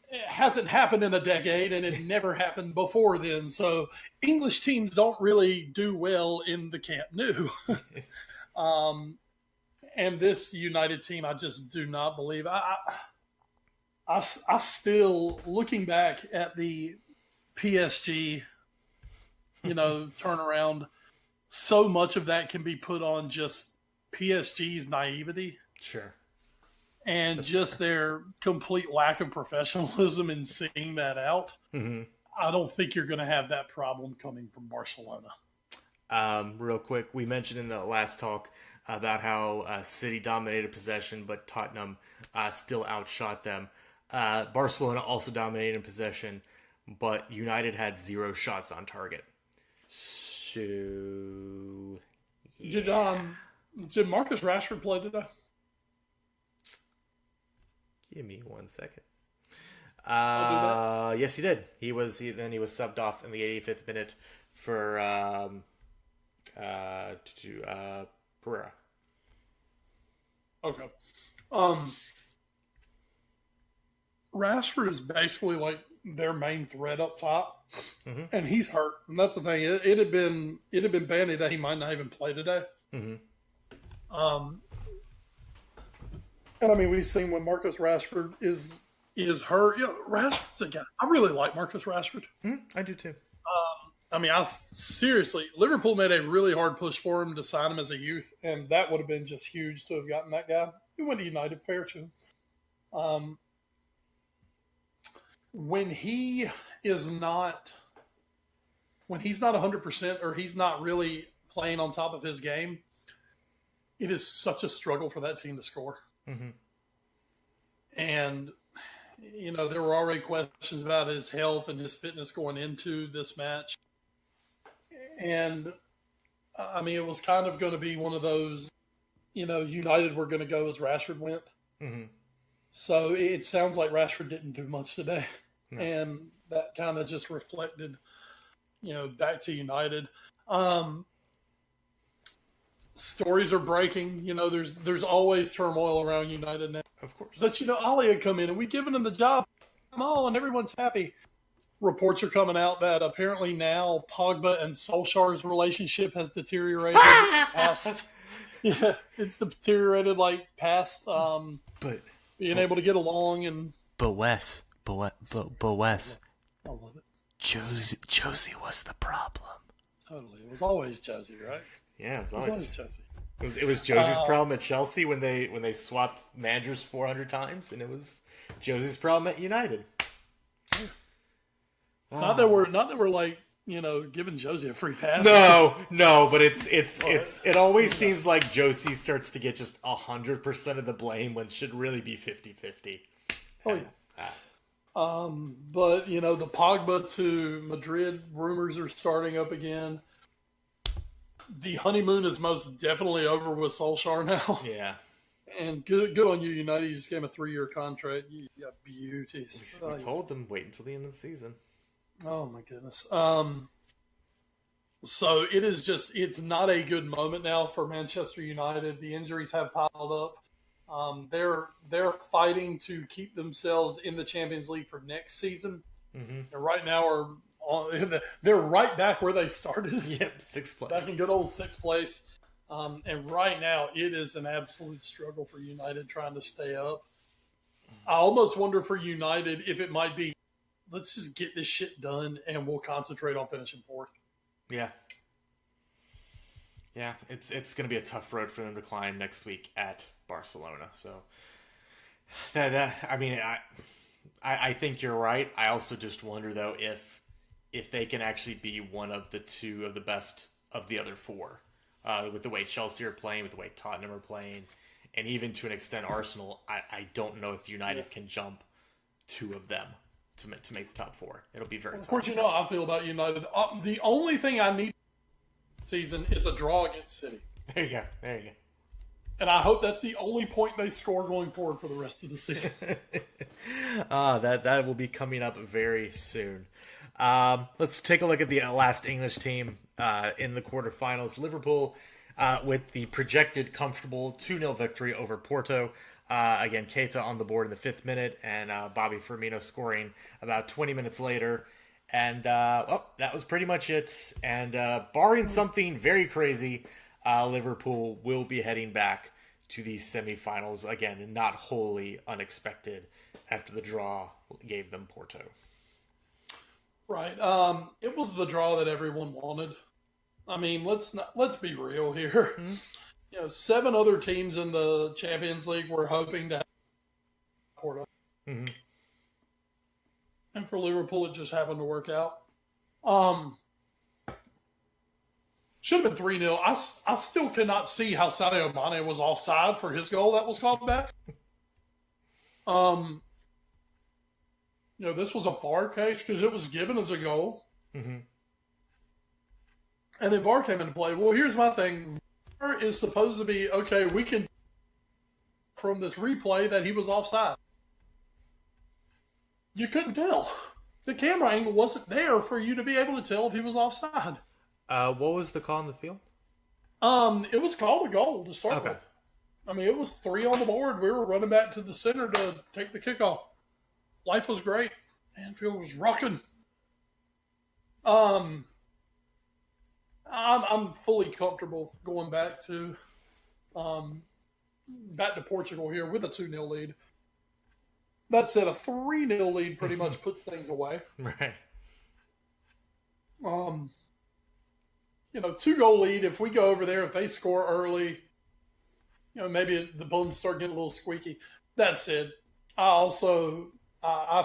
it hasn't happened in a decade, and it never happened before then. So English teams don't really do well in the Camp Nou. And this United team, I just do not believe. I still, looking back at the PSG, turnaround, so much of that can be put on just PSG's naivety. Sure. And just their complete lack of professionalism in seeing that out. Mm-hmm. I don't think you're going to have that problem coming from Barcelona. Real quick, we mentioned in the last talk about how City dominated possession, but Tottenham still outshot them. Barcelona also dominated in possession, but United had 0 shots on target. So, yeah. Did Marcus Rashford play today? Give me 1 second. Yes, he did. He was subbed off in the 85th minute for Pereira. Okay. Rashford is basically like their main threat up top, and he's hurt. And that's the thing. It had been bandied that he might not even play today. Mm-hmm. And I mean, we've seen when Marcus Rashford is hurt. Rashford's a guy. I really like Marcus Rashford. I do too. I mean, seriously, Liverpool made a really hard push for him to sign him as a youth, and that would have been just huge to have gotten that guy. He went to United, fair to him. When he is not, when he's not 100% or he's not really playing on top of his game, it is such a struggle for that team to score. Mm-hmm. And, you know, there were already questions about his health and his fitness going into this match. And, I mean, it was kind of going to be one of those, you know, United were going to go as Rashford went. Mm-hmm. So it sounds like Rashford didn't do much today. No. And that kind of just reflected, you know, back to United. Stories are breaking. You know, there's always turmoil around United now. Of course. But, you know, Ali had come in and we've given him the job. Come on, everyone's happy. Reports are coming out that apparently now Pogba and Solskjaer's relationship has deteriorated past. Yeah, it's deteriorated like past But being able to get along and. But Wes, I love it. Josie was the problem. Totally, it was always Josie, right? Yeah, it was Always always Josie. It was Josie's problem at Chelsea when they swapped managers 400 times, and it was Josie's problem at United. Not that we're like, you know, giving Josie a free pass. No, but it always seems like Josie starts to get just 100% of the blame when it should really be 50-50. Oh yeah. But you know, the Pogba to Madrid rumors are starting up again. The honeymoon is most definitely over with Solskjaer now. Yeah. And good on you, United. You just gave him a 3-year contract. You got beauties. We told them wait until the end of the season. Oh my goodness. So it is just, it's not a good moment now for Manchester United. The injuries have piled up. They're fighting to keep themselves in the Champions League for next season. Mm-hmm. And right now they're right back where they started. Yep, 6th place. Back in good old 6th place. And right now it is an absolute struggle for United trying to stay up. I almost wonder for United if it might be, let's just get this shit done and we'll concentrate on finishing 4th. Yeah. Yeah, it's going to be a tough road for them to climb next week at Barcelona. So I think you're right. I also just wonder though if they can actually be one of the two of the best of the other four, with the way Chelsea are playing, with the way Tottenham are playing, and even to an extent Arsenal. I don't know if United can jump two of them to make the top 4. It'll be very tough. Of course, you know how I feel about United. The only thing I need this season is a draw against City. There you go. And I hope that's the only point they score going forward for the rest of the season. That will be coming up very soon. Let's take a look at the last English team in the quarterfinals. Liverpool with the projected comfortable 2-0 victory over Porto. Again, Keita on the board in the 5th minute, and Bobby Firmino scoring about 20 minutes later. And that was pretty much it. And barring something very crazy, Liverpool will be heading back to the semifinals again, and not wholly unexpected after the draw gave them Porto. Right. It was the draw that everyone wanted. I mean, let's be real here. Mm-hmm. You know, 7 other teams in the Champions League were hoping to have Porto. Mm-hmm. And for Liverpool, it just happened to work out. Should have been 3-0. I still cannot see how Sadio Mane was offside for his goal that was called back. You know, this was a VAR case because it was given as a goal. Mm-hmm. And then VAR came into play. Well, here's my thing. VAR is supposed to be, okay, we can from this replay that he was offside. You couldn't tell. The camera angle wasn't there for you to be able to tell if he was offside. What was the call on the field? It was called a goal to start with. I mean, it was 3 on the board. We were running back to the center to take the kickoff. Life was great. Anfield was rocking. I'm fully comfortable going back to Portugal here with a 2-0 lead. That said, a 3-0 lead pretty much puts things away. Right. 2-goal lead. If we go over there, if they score early, maybe the bones start getting a little squeaky. That said, I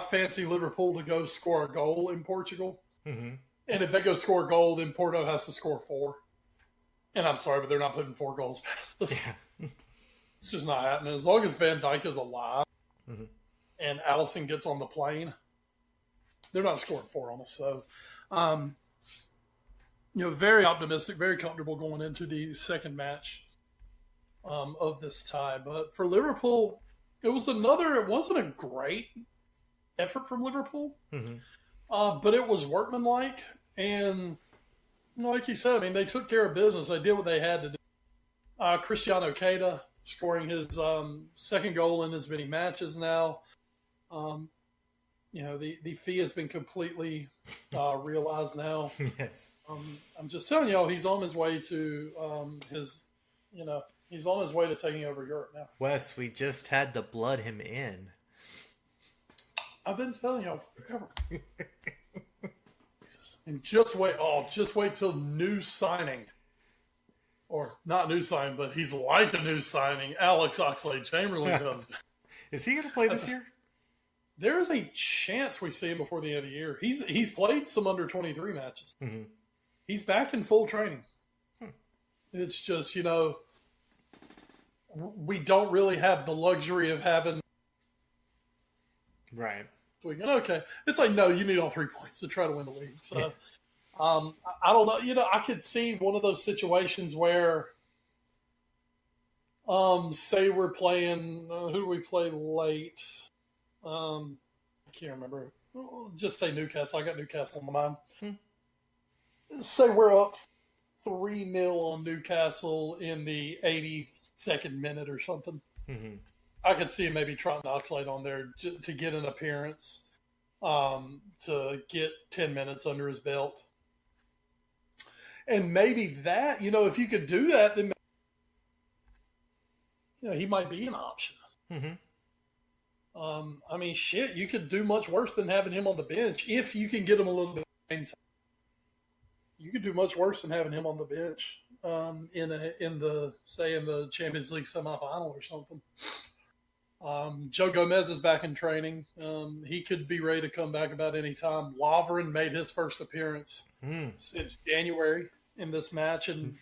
fancy Liverpool to go score a goal in Portugal. Mm-hmm. And if they go score a goal, then Porto has to score 4. And I'm sorry, but they're not putting 4 goals past us. Yeah. It's just not happening. As long as Van Dijk is alive Mm-hmm. and Allison gets on the plane, they're not scoring 4 on us. So, very optimistic, very comfortable going into the second match of this tie. But for Liverpool, it wasn't a great effort from Liverpool, but it was workmanlike. And like you said, I mean, they took care of business. They did what they had to do. Cristiano Keita scoring his second goal in as many matches now. The fee has been completely realized now. Yes. I'm just telling y'all, he's on his way to he's on his way to taking over Europe now. Wes, we just had to blood him in. I've been telling y'all forever. And just wait till new signing. Or not new signing, but he's like a new signing. Alex Oxlade-Chamberlain comes back. Is he going to play this year? There is a chance we see him before the end of the year. He's played some under-23 matches. Mm-hmm. He's back in full training. It's just, we don't really have the luxury of having... Right. Okay. It's like, no, you need all 3 points to try to win the league. So, I don't know. I could see one of those situations where, say we're playing, who do we play late? I can't remember. Just say Newcastle. I got Newcastle on my mind. Say we're up 3-0 on Newcastle in the 82nd minute or something. Mm-hmm. I could see him maybe trying Oxlade on there to get an appearance, to get 10 minutes under his belt. And maybe that, if you could do that, then he might be an option. Mm-hmm. You could do much worse than having him on the bench if you can get him a little bit of game time. You could do much worse than having him on the bench in the Champions League semifinal or something. Joe Gomez is back in training. He could be ready to come back about any time. Lovren made his first appearance since January in this match, and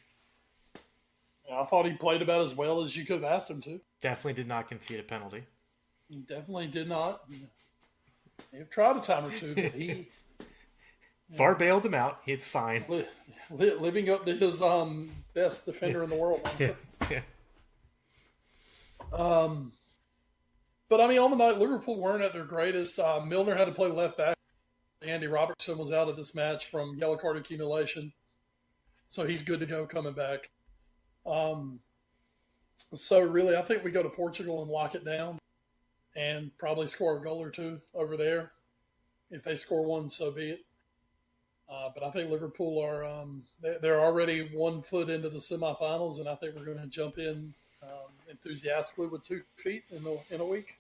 I thought he played about as well as you could have asked him to. Definitely did not concede a penalty. He definitely did not. They've tried a time or two, but he... VAR bailed him out. It's fine. Living up to his best defender in the world. Yeah. But on the night, Liverpool weren't at their greatest. Milner had to play left back. Andy Robertson was out of this match from yellow card accumulation, so he's good to go coming back. So really, I think we go to Portugal and lock it down, and probably score a goal or two over there. If they score one, so be it. But I think Liverpool are they're already 1 foot into the semifinals, and I think we're going to jump in enthusiastically with 2 feet in a week.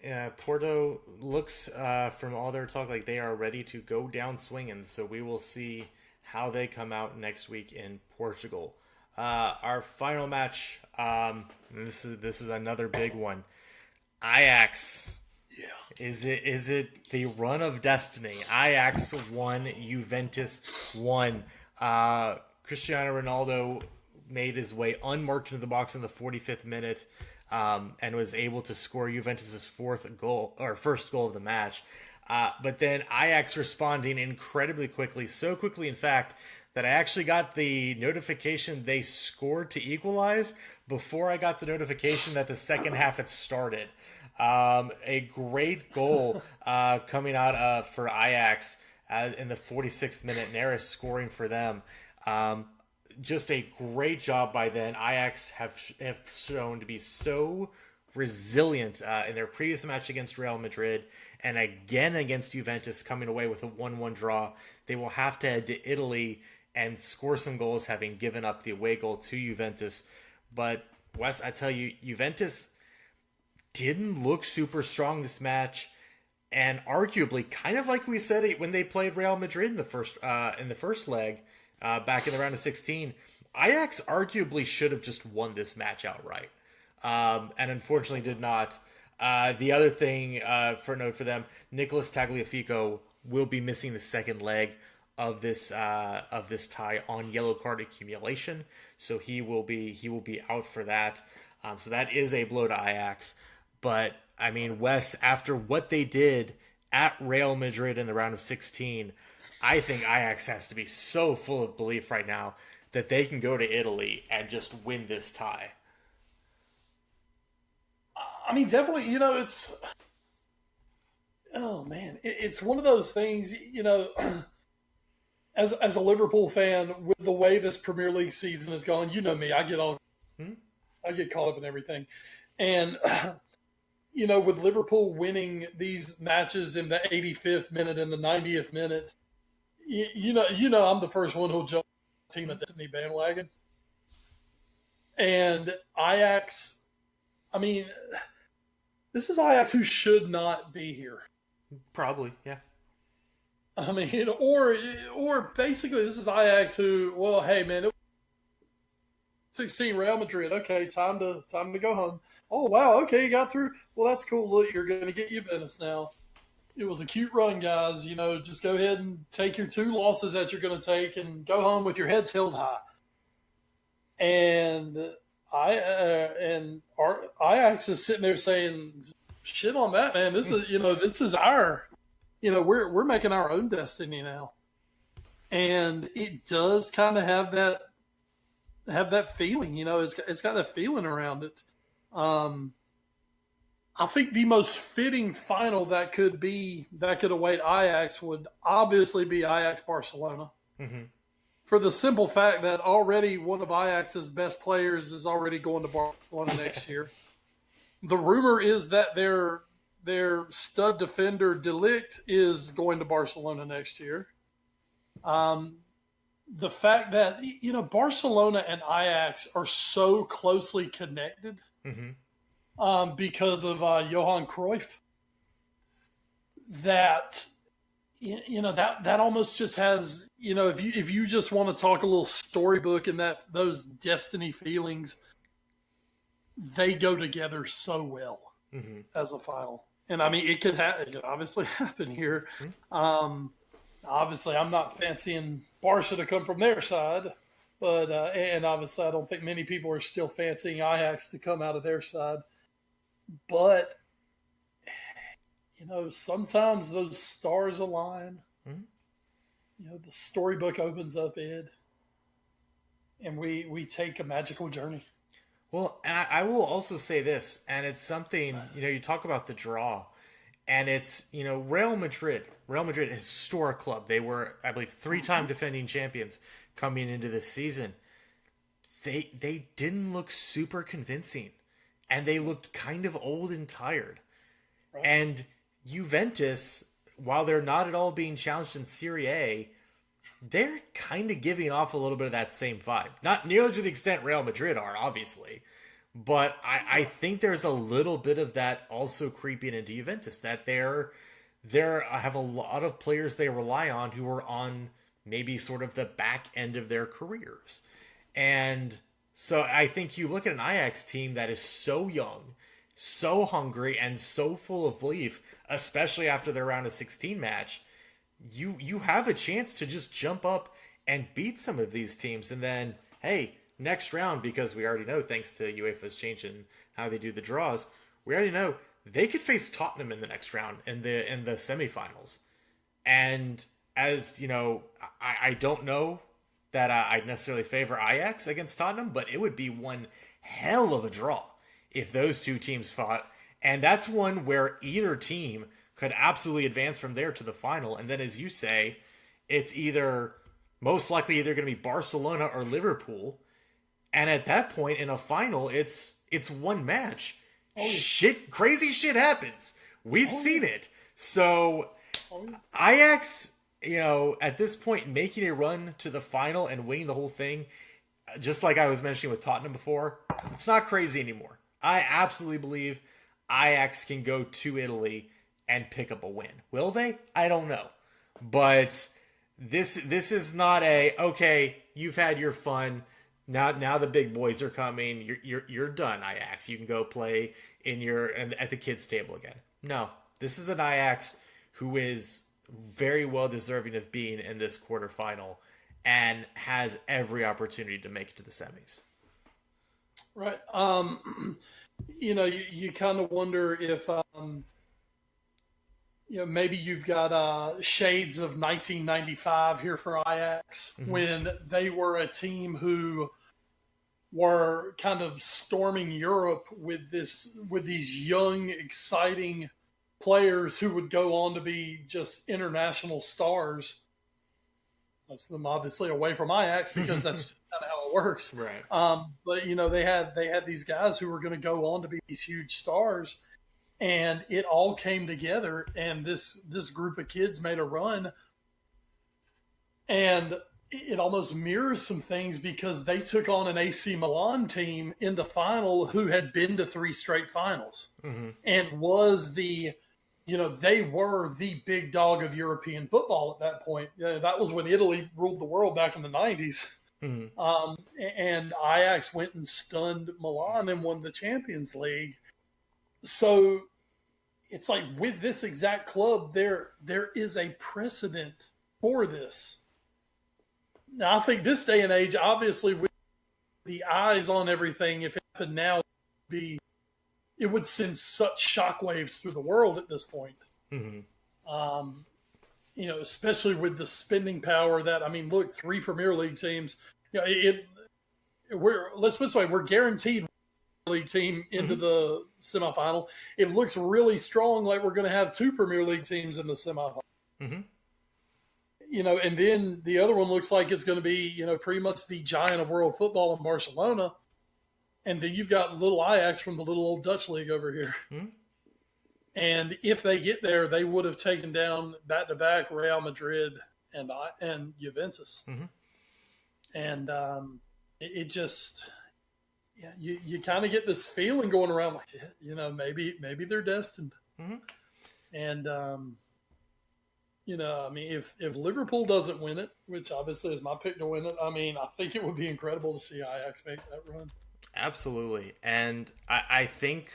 Yeah, Porto looks, from all their talk, like they are ready to go down swinging. So we will see how they come out next week in Portugal. Our final match, this is another big one. Ajax. Yeah. Is it the run of destiny? Ajax won, Juventus won. Cristiano Ronaldo made his way unmarked into the box in the 45th minute, and was able to score Juventus's first goal of the match. But then Ajax responding incredibly quickly, so quickly in fact that I actually got the notification they scored to equalize before I got the notification that the second half had started. A great goal coming out for Ajax in the 46th minute. Neres scoring for them. Just a great job by them. Ajax have shown to be so resilient in their previous match against Real Madrid and again against Juventus, coming away with a 1-1 draw. They will have to head to Italy and score some goals, having given up the away goal to Juventus. But Wes, I tell you, Juventus didn't look super strong this match, and arguably, kind of like we said it when they played Real Madrid in the first leg, back in the round of 16. Ajax arguably should have just won this match outright, and unfortunately did not. The other thing for note for them, Nicholas Tagliafico will be missing the second leg of this tie on yellow card accumulation, so he will be out for that. So that is a blow to Ajax. But I mean, Wes, after what they did at Real Madrid in the round of 16, I think Ajax has to be so full of belief right now that they can go to Italy and just win this tie. I mean, definitely, it's, oh man, it's one of those things, as a Liverpool fan, with the way this Premier League season has gone, me, I get caught up in everything. And, with Liverpool winning these matches in the 85th minute and the 90th minute, I'm the first one who'll jump on the Team of Destiny bandwagon. And Ajax, I mean, this is Ajax who should not be here. Probably, yeah. I mean, or basically this is Ajax who, well, hey man, it was 16 Real Madrid. Okay, time to go home. Oh wow, okay, you got through. Well, that's cool. Look, you're going to get Juventus now. It was a cute run, guys. Just go ahead and take your 2 losses that you're going to take and go home with your heads held high. And our Ajax is sitting there saying, "Shit on that, man. This is our, we're making our own destiny now." And it does kind of have that feeling. It's got that feeling around it. I think the most fitting final that could await Ajax would obviously be Ajax Barcelona. Mm-hmm. For the simple fact that already one of Ajax's best players is already going to Barcelona next year. The rumor is that their stud defender De Ligt is going to Barcelona next year. The fact that Barcelona and Ajax are so closely connected because of Johan Cruyff that that almost just has, if you just want to talk a little storybook and those destiny feelings, they go together so well as a final. And I mean, it could obviously happen here. Obviously, I'm not fancying Barca to come from their side, but and obviously, I don't think many people are still fancying Ajax to come out of their side. But sometimes those stars align. The storybook opens up, Ed, and we take a magical journey. Well, and I will also say this, and it's something, you talk about the draw, and it's, Real Madrid, a historic club. They were, I believe, 3-time defending champions coming into this season. They didn't look super convincing, and they looked kind of old and tired. Right. And Juventus, while they're not at all being challenged in Serie A, they're kind of giving off a little bit of that same vibe. Not nearly to the extent Real Madrid are, obviously. But I think there's a little bit of that also creeping into Juventus, that they have a lot of players they rely on who are on maybe sort of the back end of their careers. And so I think you look at an Ajax team that is so young, so hungry, and so full of belief, especially after their round of 16 match. You have a chance to just jump up and beat some of these teams, and then, hey, next round, because we already know, thanks to UEFA's change in how they do the draws, we already know they could face Tottenham in the next round in the semifinals. And as I don't know that I'd necessarily favor Ajax against Tottenham, but it would be one hell of a draw if those two teams fought. And that's one where either team could absolutely advance from there to the final. And then, as you say, it's most likely either going to be Barcelona or Liverpool. And at that point in a final, it's one match. Crazy shit happens. We've seen it. So Ajax, at this point, making a run to the final and winning the whole thing, just like I was mentioning with Tottenham before, it's not crazy anymore. I absolutely believe Ajax can go to Italy and pick up a win. Will they? I don't know. But This is not a okay. You've had your fun. Now the big boys are coming. You're done, Ajax. You can go play at the kids' table again. No, this is an Ajax who is very well deserving of being in this quarterfinal and has every opportunity to make it to the semis. Right. You kind of wonder if, maybe you've got shades of 1995 here for Ajax when they were a team who were kind of storming Europe with these young, exciting players who would go on to be just international stars. Most of them obviously away from Ajax because that's kind of how it works. Right. But they had these guys who were going to go on to be these huge stars, and it all came together. And this group of kids made a run, and it almost mirrors some things because they took on an AC Milan team in the final who had been to 3 straight finals and was they were the big dog of European football at that point. That was when Italy ruled the world back in the 90s. And Ajax went and stunned Milan and won the Champions League. So it's like with this exact club, there is a precedent for this. Now, I think this day and age, obviously, with the eyes on everything, if it happened now, it would send such shockwaves through the world at this point. Especially with the spending power look, 3 Premier League teams. Let's put it this way, we're guaranteed a league team into the semifinal. It looks really strong, like we're going to have 2 Premier League teams in the semifinal. And then the other one looks like it's going to be, pretty much the giant of world football in Barcelona. And then you've got little Ajax from the little old Dutch league over here. And if they get there, they would have taken down back-to-back Real Madrid and Juventus. And it just, you kind of get this feeling going around like, maybe they're destined. And, if Liverpool doesn't win it, which obviously is my pick to win it, I think it would be incredible to see Ajax make that run. Absolutely. And I think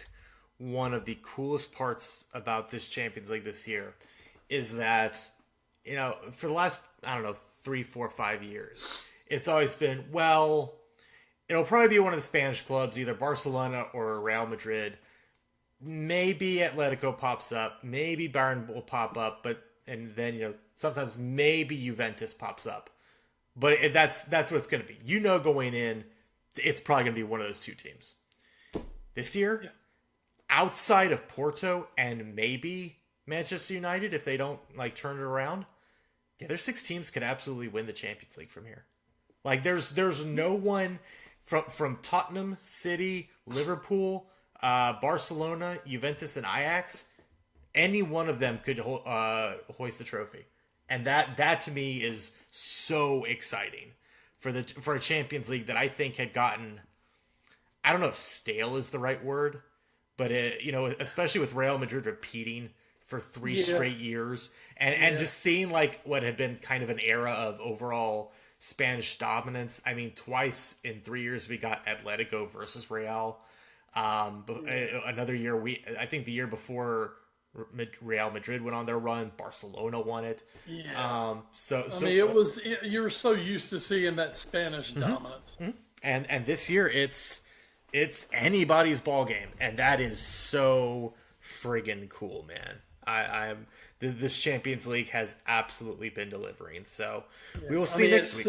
one of the coolest parts about this Champions League this year is that, for the last, 3, 4, 5 years, it's always been, well, it'll probably be one of the Spanish clubs, either Barcelona or Real Madrid. Maybe Atletico pops up. Maybe Bayern will pop up. And then, sometimes maybe Juventus pops up. But that's what it's going to be. Going in, it's probably going to be one of those 2 teams. This year, outside of Porto and maybe Manchester United, if they don't turn it around, the other 6 teams could absolutely win the Champions League from here. There's no one from Tottenham, City, Liverpool, Barcelona, Juventus, and Ajax. Any one of them could hoist the trophy, and that to me is so exciting for a Champions League that I think had gotten, I don't know if stale is the right word, but especially with Real Madrid repeating for 3 straight years, and just seeing what had been kind of an era of overall Spanish dominance. Twice in 3 years we got Atletico versus Real. Another year I think the year before Real Madrid went on their run, Barcelona won it. You're so used to seeing that Spanish dominance. And this year it's anybody's ball game, and that is so friggin' cool, man. This Champions League has absolutely been delivering. So we will see next week.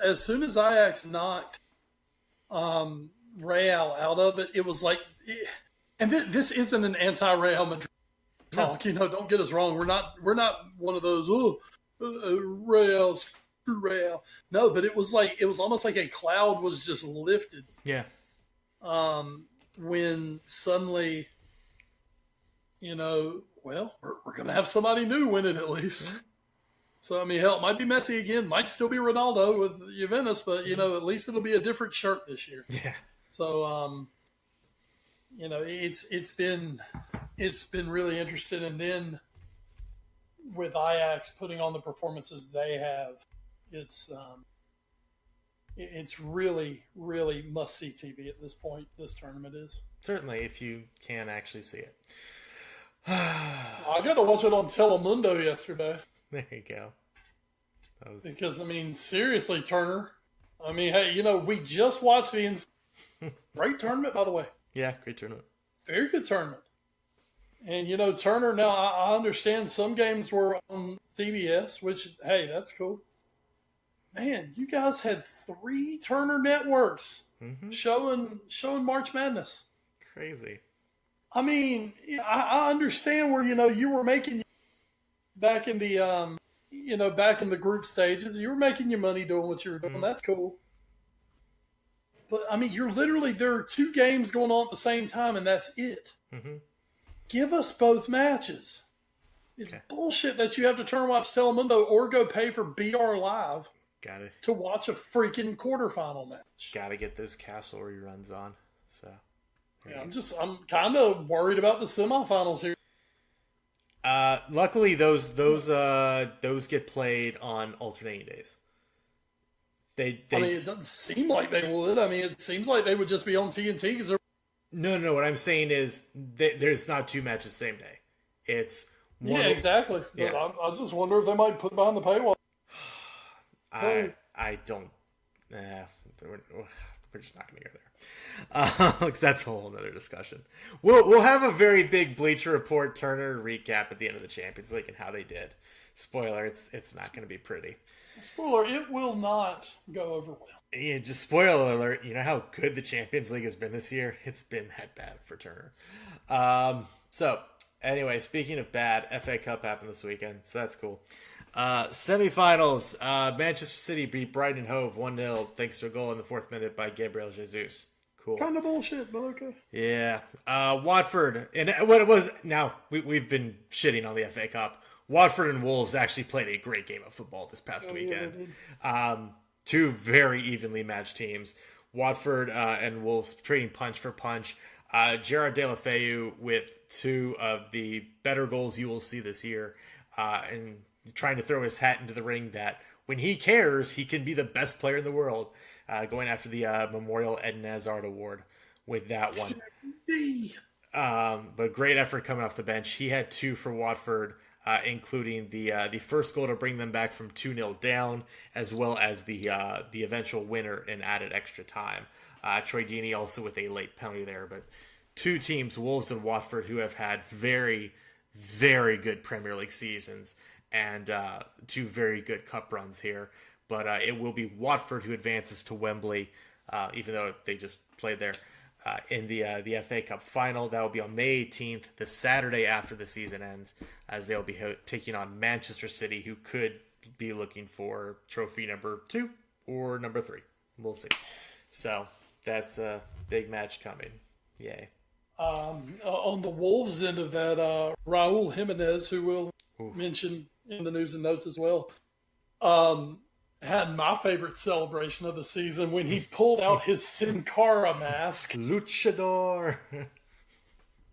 As soon as Ajax knocked Real out of it, it was like, and this isn't an anti-Real Madrid talk. Don't get us wrong. We're not one of those Real. No, but it was almost like a cloud was just lifted. Yeah. When suddenly, we're going to have somebody new win it at least. So, hell, it might be Messi again. Might still be Ronaldo with Juventus, but, at least it'll be a different shirt this year. Yeah. So, it's been really interesting. And then, with Ajax putting on the performances they have, it's really, really must-see TV at this point. This tournament is. Certainly, if you can actually see it. I got to watch it on Telemundo yesterday. There you go. Because, I mean, seriously, Turner. I mean, hey, we just watched the great tournament, by the way. Yeah, great tournament. Very good tournament. And, Turner, now I understand some games were on CBS, which, hey, that's cool. Man, you guys had 3 Turner networks showing March Madness. Crazy. I mean, I understand where, you were making back in the, back in the group stages, you were making your money doing what you were doing. That's cool. But, I mean, there are 2 games going on at the same time, and that's it. Give us both matches. It's bullshit that you have to turn and watch Telemundo or go pay for BR Live to watch a freaking quarterfinal match. Gotta get those Castle reruns on. So, yeah, I'm kind of worried about the semifinals here. Luckily, those get played on alternating days. I mean, it doesn't seem like they would. I mean, it seems like they would just be on TNT because they're. No. What I'm saying is there's not 2 matches the same day. It's one. Yeah, exactly. Yeah. I just wonder if they might put it behind the paywall. I don't. We're just not going to go there. Because that's a whole other discussion. We'll have a very big Bleacher Report Turner recap at the end of the Champions League and how they did. Spoiler: it's not going to be pretty. Spoiler: it will not go over well. Yeah, just spoiler alert. You know how good the Champions League has been this year? It's been that bad for Turner. So anyway, speaking of bad, FA Cup happened this weekend, so that's cool. Semifinals, Manchester City beat Brighton and Hove 1-0 thanks to a goal in the 4th minute by Gabriel Jesus. Cool. Kind of bullshit, but okay. Yeah. Watford, and what it was, now we've been shitting on the FA Cup. Watford and Wolves actually played a great game of football this past weekend. Yeah, 2 very evenly matched teams. Watford and Wolves trading punch for punch. Gerard Deulofeu with 2 of the better goals you will see this year. And trying to throw his hat into the ring that when he cares, he can be the best player in the world. Going after the Memorial Eden Hazard Award with that one. But great effort coming off the bench. He had 2 for Watford, including the first goal to bring them back from 2-0 down, as well as the eventual winner in added extra time. Troy Deeney also with a late penalty there. But 2 teams, Wolves and Watford, who have had very, very good Premier League seasons and 2 very good cup runs here. But it will be Watford who advances to Wembley, even though they just played there in the FA Cup final. That will be on May 18th, the Saturday after the season ends, as they'll be taking on Manchester City, who could be looking for trophy number 2 or number 3. We'll see. So that's a big match coming. Yay. On the Wolves end of that, Raul Jimenez, who we'll mention in the news and notes as well, had my favorite celebration of the season when he pulled out his Sin Cara mask. Luchador.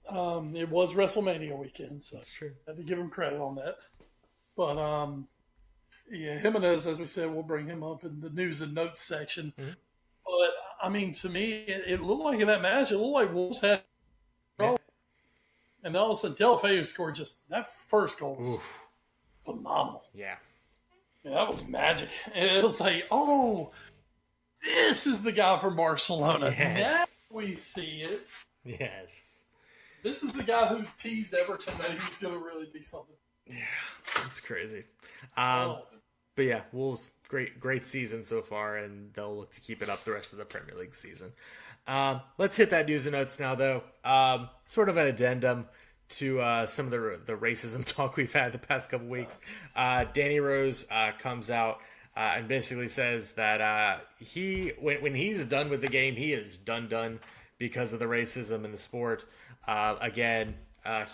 It was WrestleMania weekend, so that's true. I had to give him credit on that. But yeah, Jimenez, as we said, we'll bring him up in the news and notes section. Mm-hmm. But I mean, to me, it looked like in that match, it looked like Wolves had. Yeah. And then all of a sudden, Deulofeu scored just that first goal was phenomenal. Yeah. That was magic. It was like, oh, this is the guy from Barcelona. Yes. Now we see it. Yes. This is the guy who teased Everton that he was going to really be something. Yeah, that's crazy. But yeah, Wolves, great season so far, and they'll look to keep it up the rest of the Premier League season. Let's hit that news and notes now, though. Sort of an addendum to some of the racism talk we've had the past couple weeks. Danny Rose comes out and basically says that when he's done with the game, he is done because of the racism in the sport. Again,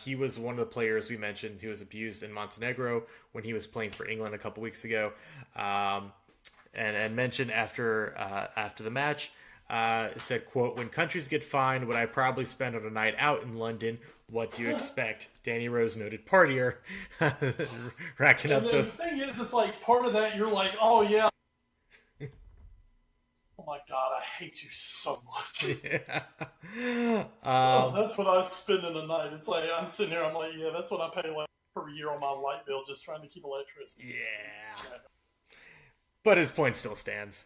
he was one of the players we mentioned who was abused in Montenegro when he was playing for England a couple weeks ago, and mentioned after the match. Said, quote, "When countries get fined, what I probably spend on a night out in London What do you expect? Danny Rose, noted partier, racking up the thing is, it's like part of that. You're like, oh yeah. Oh my God, I hate you so much. Yeah. That's what I spend in a night. It's like I'm sitting here, I'm like, yeah, that's what I pay like per year on my light bill, just trying to keep electricity. Yeah. But his point still stands.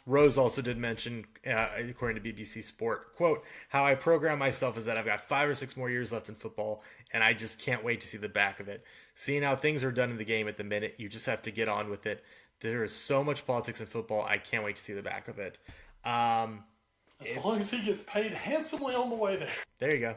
Rose also did mention, according to BBC Sport, quote, how I program myself is that I've got 5 or 6 more years left in football, and I just can't wait to see the back of it. Seeing how things are done in the game at the minute, you just have to get on with it. There is so much politics in football, I can't wait to see the back of it. As long as he gets paid handsomely on the way there. There you go.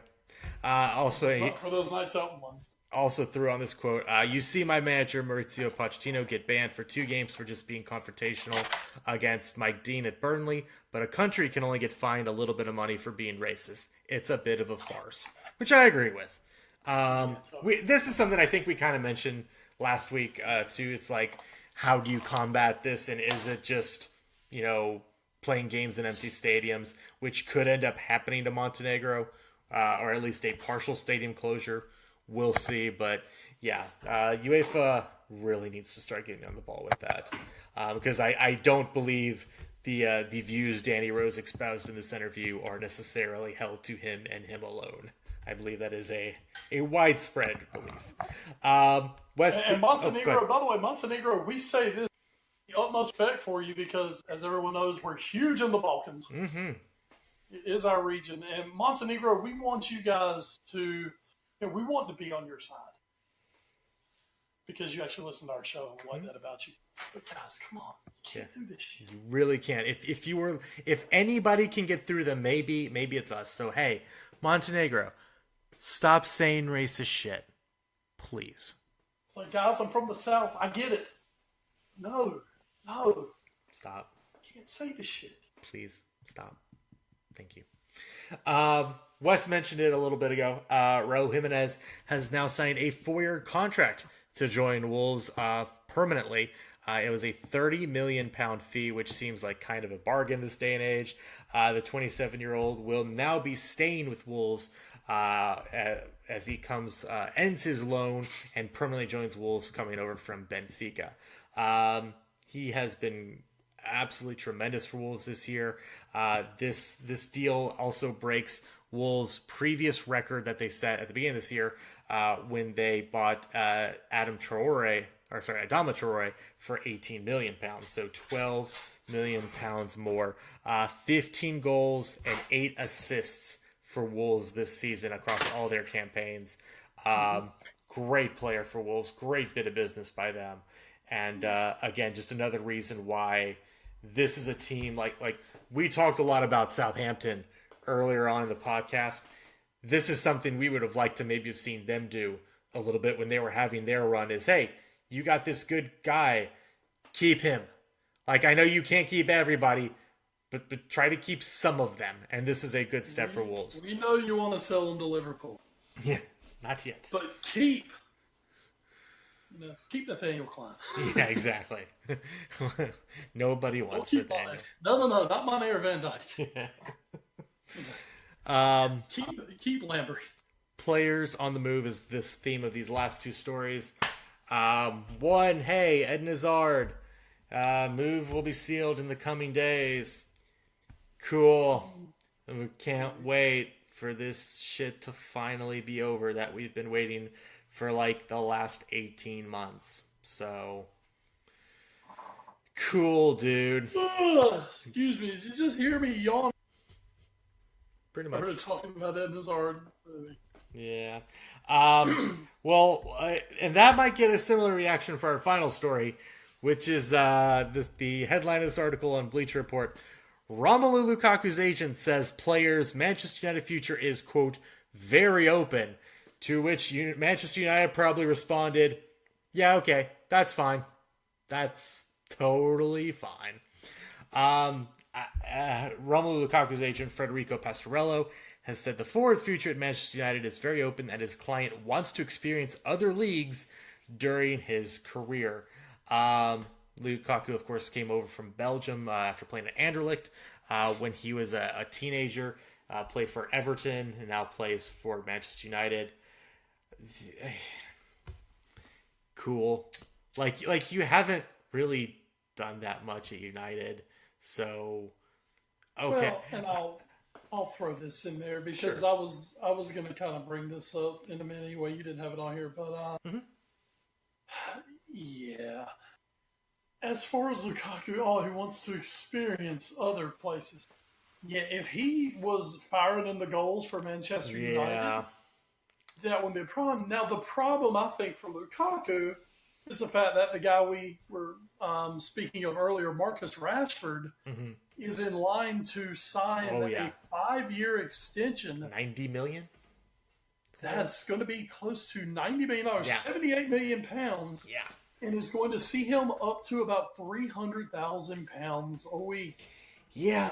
Also, not for those nights out in London. Also threw on this quote, you see my manager Maurizio Pochettino get banned for 2 games for just being confrontational against Mike Dean at Burnley, but a country can only get fined a little bit of money for being racist. It's a bit of a farce, which I agree with. This is something I think we kind of mentioned last week too. It's like, how do you combat this, and is it just, playing games in empty stadiums, which could end up happening to Montenegro, or at least a partial stadium closure. We'll see, but yeah, UEFA really needs to start getting on the ball with that, because I don't believe the views Danny Rose espoused in this interview are necessarily held to him and him alone. I believe that is a widespread belief. Montenegro, by the way, Montenegro, we say this the utmost respect for you because, as everyone knows, we're huge in the Balkans. Mm-hmm. It is our region, and Montenegro, we want you guys to. We want to be on your side because you actually listen to our show and we like that about you. But guys, come on, you can't do this shit. You really can't. If anybody can get through them, maybe it's us. So hey, Montenegro, stop saying racist shit, please. It's like, guys, I'm from the South. I get it. No, stop. You can't say this shit. Please stop. Thank you. Wes mentioned it a little bit ago. Raul Jimenez has now signed a 4-year contract to join Wolves permanently. It was a £30 million fee, which seems like kind of a bargain this day and age. The 27-year-old will now be staying with Wolves as he ends his loan and permanently joins Wolves coming over from Benfica. He has been absolutely tremendous for Wolves this year. This deal also breaks Wolves' previous record that they set at the beginning of this year when they bought Adama Traore for £18 million. So £12 million more. 15 goals and 8 assists for Wolves this season across all their campaigns. Great player for Wolves. Great bit of business by them. And again, just another reason why this is a team like we talked a lot about Southampton earlier on in the podcast. This is something we would have liked to maybe have seen them do a little bit when they were having their run is, hey, you got this good guy, keep him. Like, I know you can't keep everybody, but try to keep some of them. And this is a good step for Wolves. We know you want to sell them to Liverpool. Yeah, not yet. But keep Nathaniel Klein. Yeah, exactly. Nobody wants Nathaniel. No, not Mane or Van Dijk. Keep Lambert. Players on the move is this theme of these last 2 stories. One, hey, Eden Hazard. Move will be sealed in the coming days. Cool. And we can't wait for this shit to finally be over that we've been waiting for like the last 18 months. So cool, dude. Excuse me, did you just hear me yawn? Pretty much. I heard talking about Eden Hazard. Yeah. Well, and that might get a similar reaction for our final story, which is the headline of this article on Bleacher Report. Romelu Lukaku's agent says players' Manchester United future is, quote, very open, to which Manchester United probably responded, yeah, okay, that's fine. That's totally fine. Romelu Lukaku's agent, Federico Pastorello, has said the forward's future at Manchester United is very open and his client wants to experience other leagues during his career. Lukaku, of course, came over from Belgium after playing at Anderlecht when he was a teenager. played for Everton, and now plays for Manchester United. Cool. Like you haven't really done that much at United, so okay. Well, and I'll throw this in there because Sure. I was going to kind of bring this up in a minute anyway. You didn't have it on here, but yeah. As far as Lukaku, he wants to experience other places. Yeah, if he was firing in the goals for Manchester United, that wouldn't be a problem. Now, the problem, I think, for Lukaku is the fact that the guy we were speaking of earlier, Marcus Rashford, is in line to sign a 5-year extension. 90 million? That's going to be close to $90 million, 78 million pounds. Yeah. And is going to see him up to about 300,000 pounds a week. Yeah.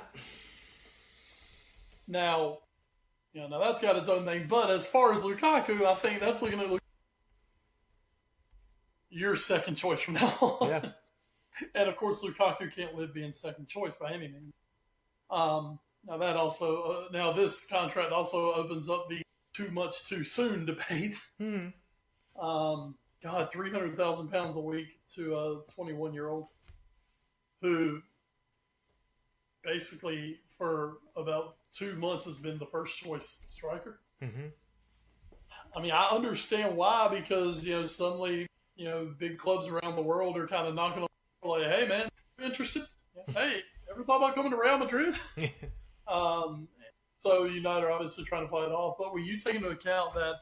Now that's got its own thing. But as far as Lukaku, I think that's looking at your second choice from now on. Yeah. And of course, Lukaku can't live being second choice by any means. Now this contract also opens up the too much too soon debate. God, 300,000 pounds a week to a 21-year-old who basically for about 2 months has been the first choice striker. I mean, I understand why, because, suddenly, big clubs around the world are kind of knocking on the door like, hey, man, interested? Hey, ever thought about coming to Real Madrid? So United are obviously trying to fight it off. But when you take into account that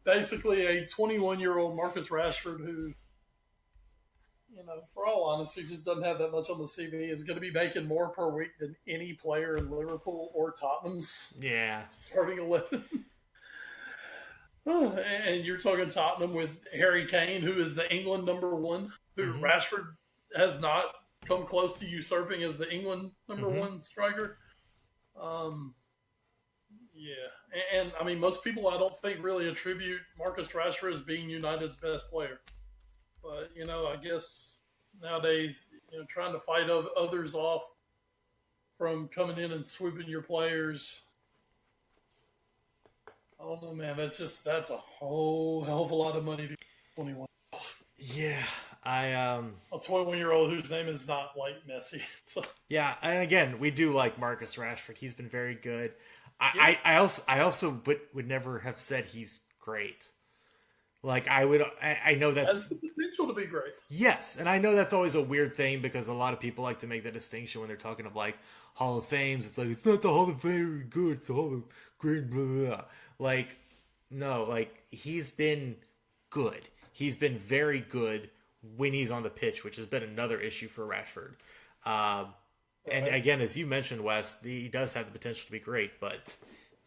basically a 21-year-old Marcus Rashford who, for all honesty, just doesn't have that much on the CV, is going to be making more per week than any player in Liverpool or Tottenham's starting 11. And you're talking Tottenham with Harry Kane, who is the England number one, who Rashford has not come close to usurping as the England number one striker. And I mean, most people I don't think really attribute Marcus Rashford as being United's best player. But, I guess nowadays, trying to fight others off from coming in and swooping your players, I don't know, man. That's a whole hell of a lot of money to 21. Yeah, a 21-year-old whose name is not like Messi. Yeah, and again, we do like Marcus Rashford. He's been very good. I also would never have said he's great. Like I know that's has the potential to be great. Yes, and I know that's always a weird thing because a lot of people like to make that distinction when they're talking of like Hall of Fames. It's like it's not the Hall of Fame good, it's the Hall of Great blah, blah, blah. Like no, like he's been good. He's been very good when he's on the pitch, which has been another issue for Rashford. And again, as you mentioned, Wes, he does have the potential to be great, but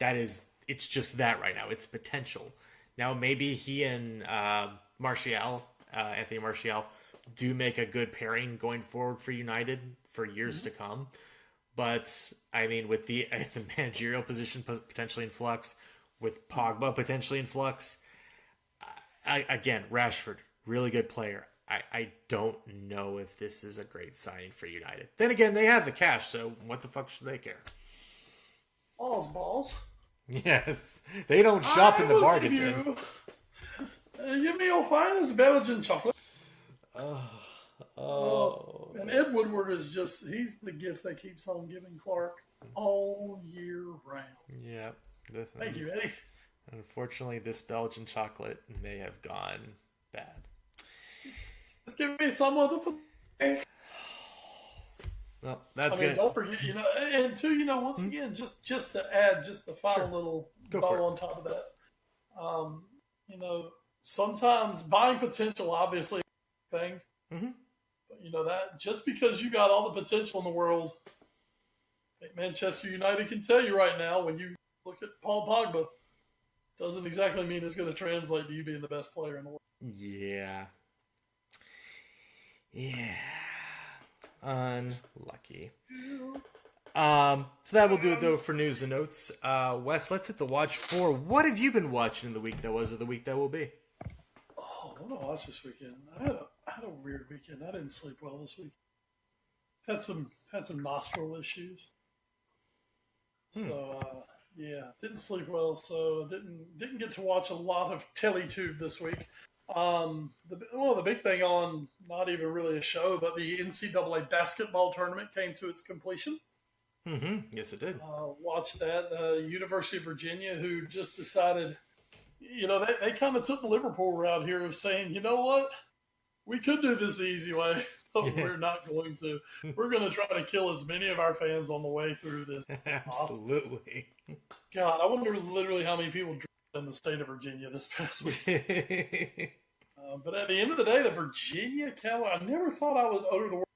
it's just that right now. It's potential. Now, maybe he and Anthony Martial, do make a good pairing going forward for United for years to come. But, I mean, with the managerial position potentially in flux, with Pogba potentially in flux, again, Rashford, really good player. I don't know if this is a great signing for United. Then again, they have the cash, so what the fuck should they care? Balls. Yes, they don't shop in the bargain bin. Give me your finest Belgian chocolate. And Ed Woodward is he's the gift that keeps on giving Clark all year round. Yeah. Thank you, Eddie. Unfortunately, this Belgian chocolate may have gone bad. Just give me some of the. Well, that's good. Don't forget, and two, once again, just to add just the final little bow on top of that. Sometimes buying potential, obviously, thing. But that just because you got all the potential in the world, Manchester United can tell you right now when you look at Paul Pogba, doesn't exactly mean it's going to translate to you being the best player in the world. Yeah. Unlucky. So that will do it though for news and notes. Wes, let's hit the watch for what have you been watching in the week that was or the week that will be? Oh, what did I watch this weekend? I had a weird weekend. I didn't sleep well this week. Had some nostril issues. So Yeah, didn't sleep well, so didn't get to watch a lot of TeleTube this week. The big thing on, not even really a show, but the NCAA basketball tournament came to its completion. Mm-hmm. Yes, it did. Watched that. University of Virginia, who just decided, they kind of took the Liverpool route here of saying, you know what, we could do this the easy way, but we're not going to. We're going to try to kill as many of our fans on the way through this. Absolutely. God, I wonder literally how many people drowned in the state of Virginia this past week. But at the end of the day, the Virginia Cavaliers, I never thought I would utter the word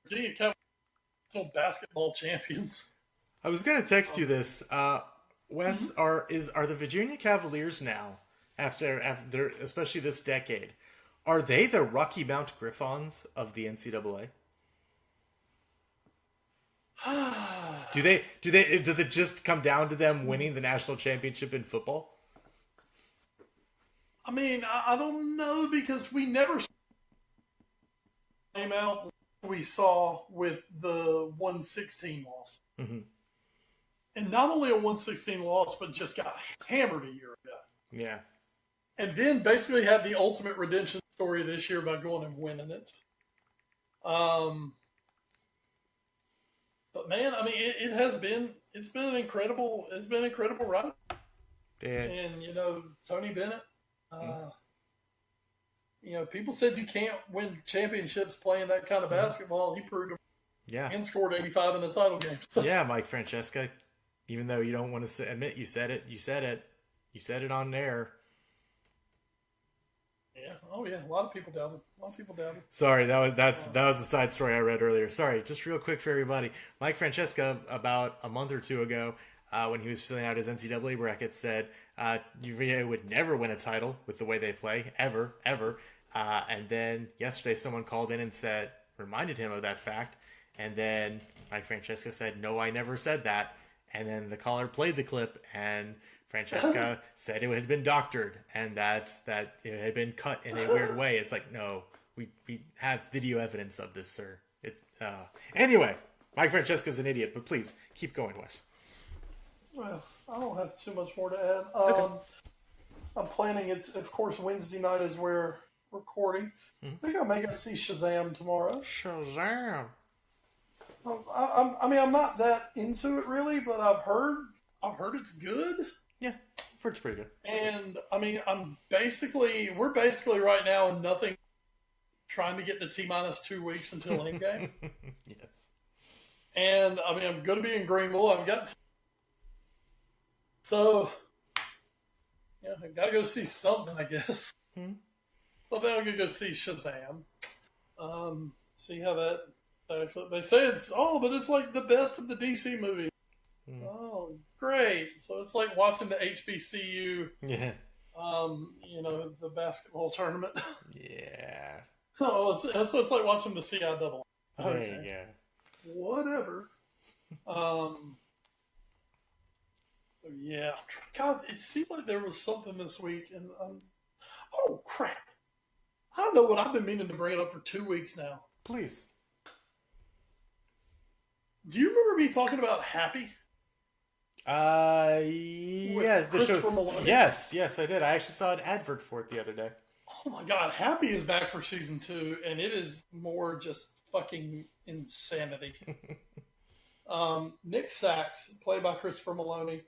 Virginia Cavaliers basketball champions. I was going to text you this. Wes, are the Virginia Cavaliers now, after especially this decade, are they the Rocky Mount Griffons of the NCAA? Does it just come down to them winning the national championship in football? I mean, I don't know, because we never came out we saw with the 116 loss. Mm-hmm. And not only a 116 loss, but just got hammered a year ago. Yeah. And then basically had the ultimate redemption story this year by going and winning it. But man, I mean, it's been an incredible ride. Yeah. And, Tony Bennett, people said you can't win championships playing that kind of basketball. He proved it. Yeah. And scored 85 in the title game. Yeah, Mike Francesca, even though you don't want to admit you said it on air. Yeah. Oh yeah. A lot of people doubted. Sorry, that was a side story I read earlier. Sorry, just real quick for everybody. Mike Francesca, about a month or two ago, when he was filling out his NCAA bracket, said UVA would never win a title with the way they play, ever. And then yesterday, someone called in and reminded him of that fact. And then Mike Francesca said, "No, I never said that." And then the caller played the clip, and Francesca said it had been doctored and that it had been cut in a weird way. It's like, no, we have video evidence of this, sir. Anyway, Mike Francesca's an idiot, but please keep going, Wes. Well, I don't have too much more to add. Okay. I'm planning. It's of course Wednesday night is where we're recording. Mm-hmm. I think I may go see Shazam tomorrow. Shazam. I'm not that into it really, but I've heard it's good. Yeah, I've heard it's pretty good. And I mean, we're basically right now in nothing, trying to get to T-2 weeks until Endgame. Yes. And I mean, I'm going to be in Greenville. I've got so yeah, I got to go see something, I guess. Hmm. So I'm going to go see Shazam. See how that. They say but it's like the best of the DC movies. Mm. Oh, great! So it's like watching the HBCU. Yeah. The basketball tournament. Yeah. So it's like watching the CIAA. Okay. Yeah. Whatever. So yeah. God, it seems like there was something this week, and oh crap! I don't know what I've been meaning to bring it up for 2 weeks now. Please. Do you remember me talking about Happy? Yes, the show. Yes, I did. I actually saw an advert for it the other day. Oh my God, Happy is back for season 2, and it is more just fucking insanity. Nick Sachs, played by Christopher Maloney,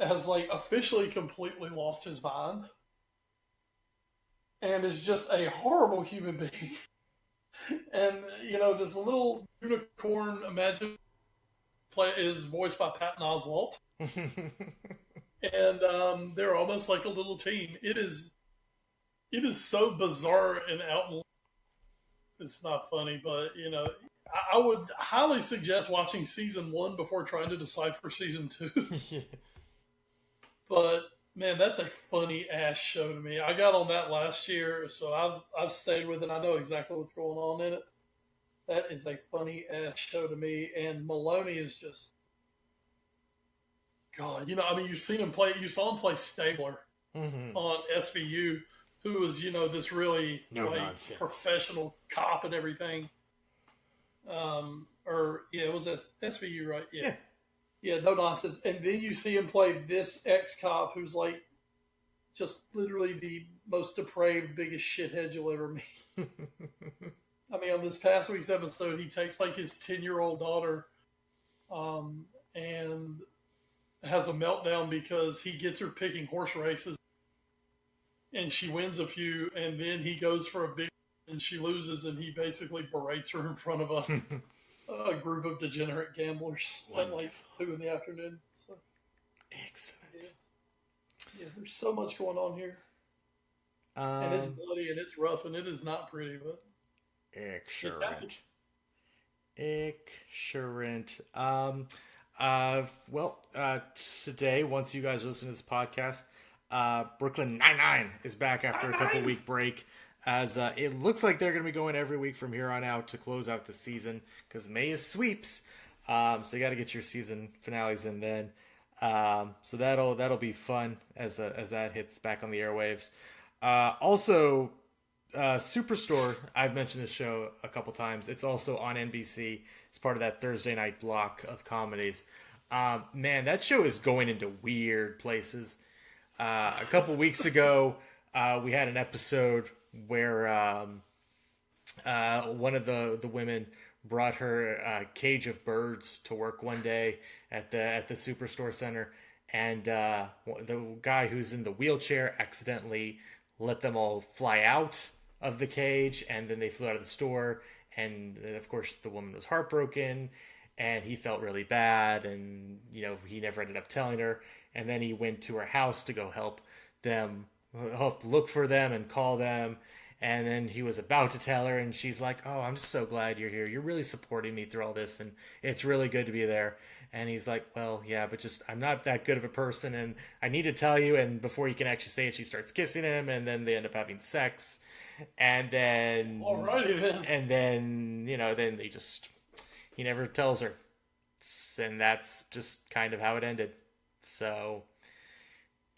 has officially completely lost his mind, and is just a horrible human being. And this little unicorn is voiced by Patton Oswalt, and they're almost like a little team. It is so bizarre and out. It's not funny, but I would highly suggest watching season 1 before trying to decipher season 2. Yeah. But man, that's a funny ass show to me. I got on that last year, so I've stayed with it. I know exactly what's going on in it. That is a funny ass show to me, and Maloney is just God. You saw him play Stabler on SVU, who was this really professional cop and everything. It was SVU, right? Yeah. Yeah, no nonsense. And then you see him play this ex-cop who's like just literally the most depraved, biggest shithead you'll ever meet. I mean, on this past week's episode, he takes like his 10-year-old daughter and has a meltdown because he gets her picking horse races and she wins a few, and then he goes for a big and she loses, and he basically berates her in front of a group of degenerate gamblers at like 2 in the afternoon. So, excellent. Yeah, there's so much going on here. And it's bloody and it's rough and it is not pretty, but excellent. Today, once you guys listen to this podcast, Brooklyn Nine-Nine is back after a couple week break. As it looks like they're going to be going every week from here on out to close out the season because May is sweeps. So you got to get your season finales in then. So that'll be fun as that hits back on the airwaves. Also, Superstore. I've mentioned this show a couple times. It's also on NBC. It's part of that Thursday night block of comedies. Man, that show is going into weird places. A couple weeks ago, we had an episode where one of the women brought her cage of birds to work one day at the Superstore Center, and the guy who's in the wheelchair accidentally let them all fly out of the cage, and then they flew out of the store, and of course the woman was heartbroken, and he felt really bad, and he never ended up telling her, and then he went to her house to go help look for them and call them. And then he was about to tell her, and she's like, "Oh, I'm just so glad you're here. You're really supporting me through all this, and it's really good to be there." And he's like, "Well, yeah, but just I'm not that good of a person, and I need to tell you." And before he can actually say it, she starts kissing him, and then they end up having sex. And then, alrighty then. And then then he never tells her, and that's just kind of how it ended. So,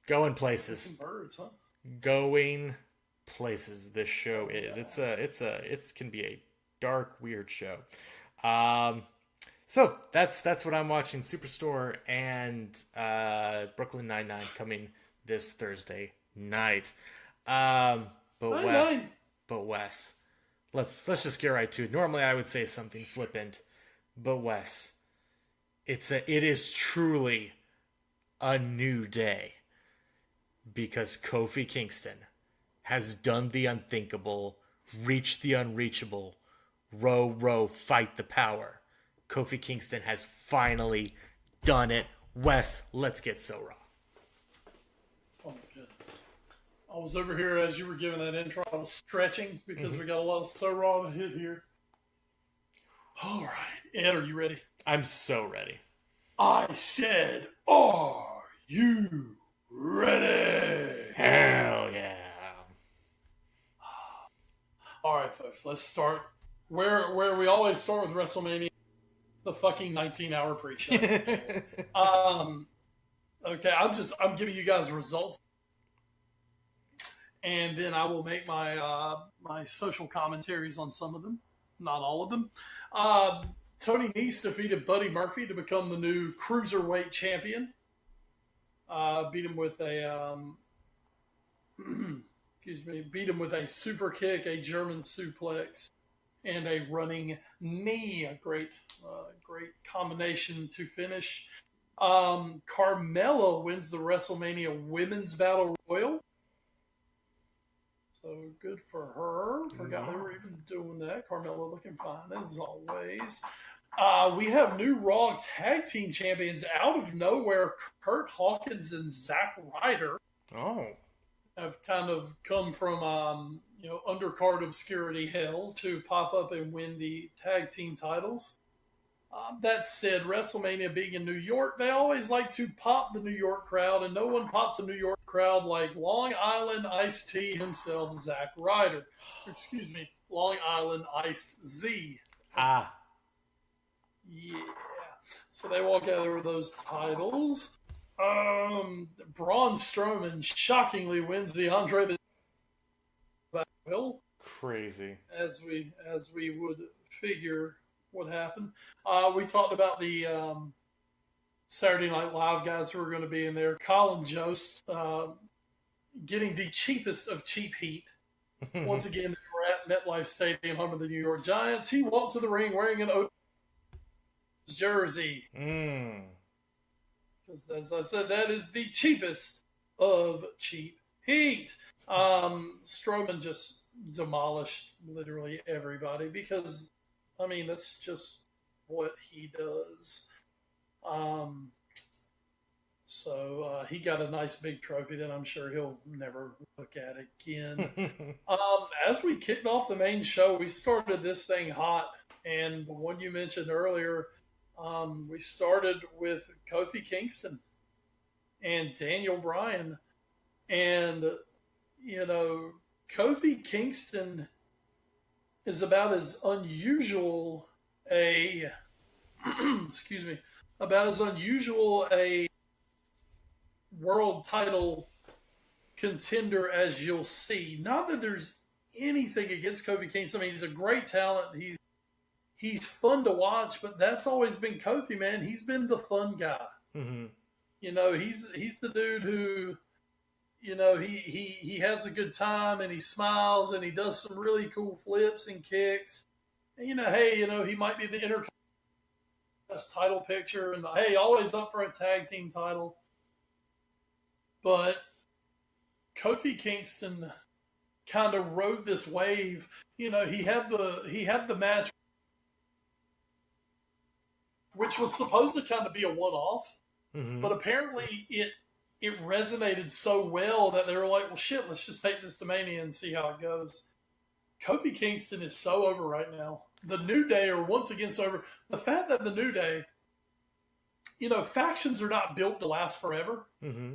going places. Some birds, huh? Going places this show is. It can be a dark, weird show. So that's what I'm watching. Superstore and Brooklyn Nine-Nine coming this Thursday night. But Wes, let's just get right to it. Normally I would say something flippant, but Wes, it is truly a new day because Kofi Kingston has done the unthinkable, reached the unreachable, row, fight the power. Kofi Kingston has finally done it. Wes, let's get so raw. Oh my goodness. I was over here as you were giving that intro. I was stretching because we got a lot of so raw to hit here. All right. Ed, are you ready? I'm so ready. I said, are you ready? Hell yeah. All right, folks, let's start where we always start with WrestleMania, the fucking 19-hour pre-show. Okay, I'm giving you guys results, and then I will make my my social commentaries on some of them, not all of them. Tony Nese defeated Buddy Murphy to become the new Cruiserweight champion. Beat him with a beat him with a super kick, a German suplex, and a running knee. A great combination to finish. Carmella wins the WrestleMania Women's Battle Royal. So good for her. Forgot they were even doing that. Carmella looking fine as always. We have new Raw Tag Team Champions out of nowhere. Kurt Hawkins and Zack Ryder. Oh. Have kind of come from undercard obscurity hell to pop up and win the tag team titles. That said, WrestleMania being in New York, they always like to pop the New York crowd, and no one pops a New York crowd like Long Island Iced Tea himself, Zack Ryder. Excuse me, Long Island Iced Z. Yeah. So they walk out there with those titles. Braun Strowman shockingly wins the Andre the Battle. Crazy. As we would figure would happen. We talked about the Saturday Night Live guys who are going to be in there. Colin Jost getting the cheapest of cheap heat. Once again, we're at MetLife Stadium, home of the New York Giants. He walked to the ring wearing an Otis jersey. Because, as I said, that is the cheapest of cheap heat. Strowman just demolished literally everybody because, I mean, that's just what he does. So he got a nice big trophy that I'm sure he'll never look at again. As we kicked off the main show, we started this thing hot. And the one you mentioned earlier, we started with Kofi Kingston and Daniel Bryan. And, you know, Kofi Kingston is about as unusual a world title contender as you'll see. Not that there's anything against Kofi Kingston. I mean, he's a great talent. He's fun to watch, but that's always been Kofi, man. He's been the fun guy. Mm-hmm. You know, he's the dude who, you know, he has a good time and he smiles and he does some really cool flips and kicks. And, you know, hey, you know, he might be the Intercontinental title picture and hey, always up for a tag team title. But Kofi Kingston kind of rode this wave. You know, he had the match, which was supposed to kind of be a one-off, but apparently it resonated so well that they were like, well, shit, let's just take this to Mania and see how it goes. Kofi Kingston is so over right now. The New Day are once again so over. The fact that the New Day, you know, factions are not built to last forever. Mm-hmm.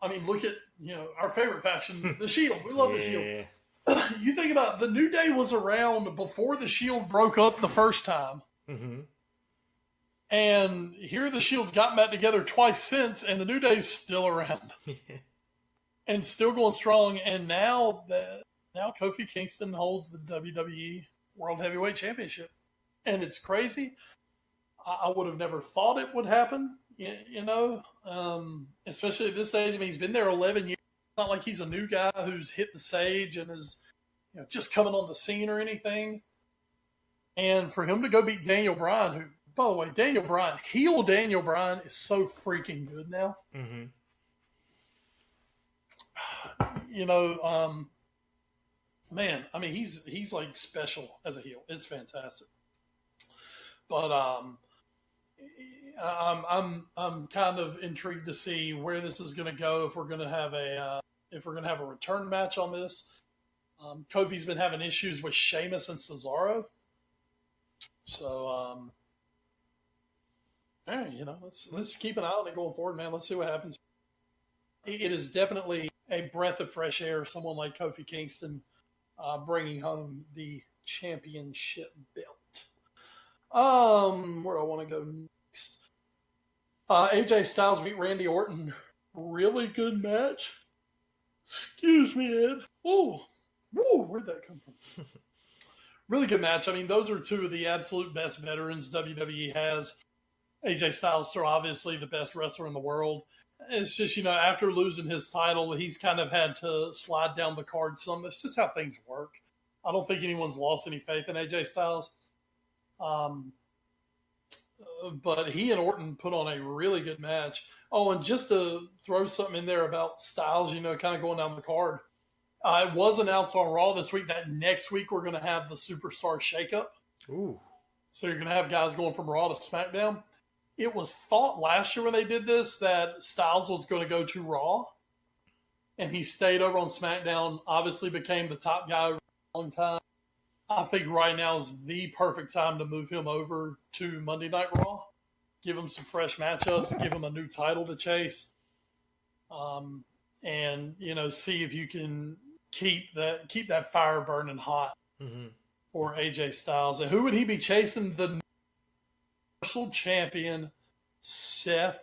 I mean, look at, you know, our favorite faction, the Shield. We love the Shield. You think about it, the New Day was around before the Shield broke up the first time. Mm-hmm. And here the Shield's gotten back together twice since, and the New Day's still around. And still going strong. And now Kofi Kingston holds the WWE World Heavyweight Championship. And it's crazy. I would have never thought it would happen. You know, especially at this age. I mean, he's been there 11 years. It's not like he's a new guy who's hit the stage and is, you know, just coming on the scene or anything. And for him to go beat Daniel Bryan, who, by the way, heel Daniel Bryan is so freaking good now. Mm-hmm. You know, man, I mean, he's like special as a heel. It's fantastic. But I'm kind of intrigued to see where this is going to go. If we're going to have a return match on this, Kofi's been having issues with Sheamus and Cesaro, so hey, you know, let's keep an eye on it going forward, man. Let's see what happens. It is definitely a breath of fresh air. Someone like Kofi Kingston bringing home the championship belt. Where do I want to go next? AJ Styles beat Randy Orton. Really good match. Excuse me, Ed. Whoa, where'd that come from? Really good match. I mean, those are two of the absolute best veterans WWE has. AJ Styles is obviously the best wrestler in the world. It's just, you know, after losing his title, he's kind of had to slide down the card some. That's just how things work. I don't think anyone's lost any faith in AJ Styles. But he and Orton put on a really good match. Oh, and just to throw something in there about Styles, you know, kind of going down the card. It was announced on Raw this week that next week we're going to have the Superstar Shakeup. Ooh. So you're going to have guys going from Raw to SmackDown. It was thought last year when they did this that Styles was going to go to Raw. And he stayed over on SmackDown, obviously became the top guy for a long time. I think right now is the perfect time to move him over to Monday Night Raw. Give him some fresh matchups. Give him a new title to chase. And, you know, see if you can keep that fire burning hot for AJ Styles. And who would he be chasing? The Universal Champion, Seth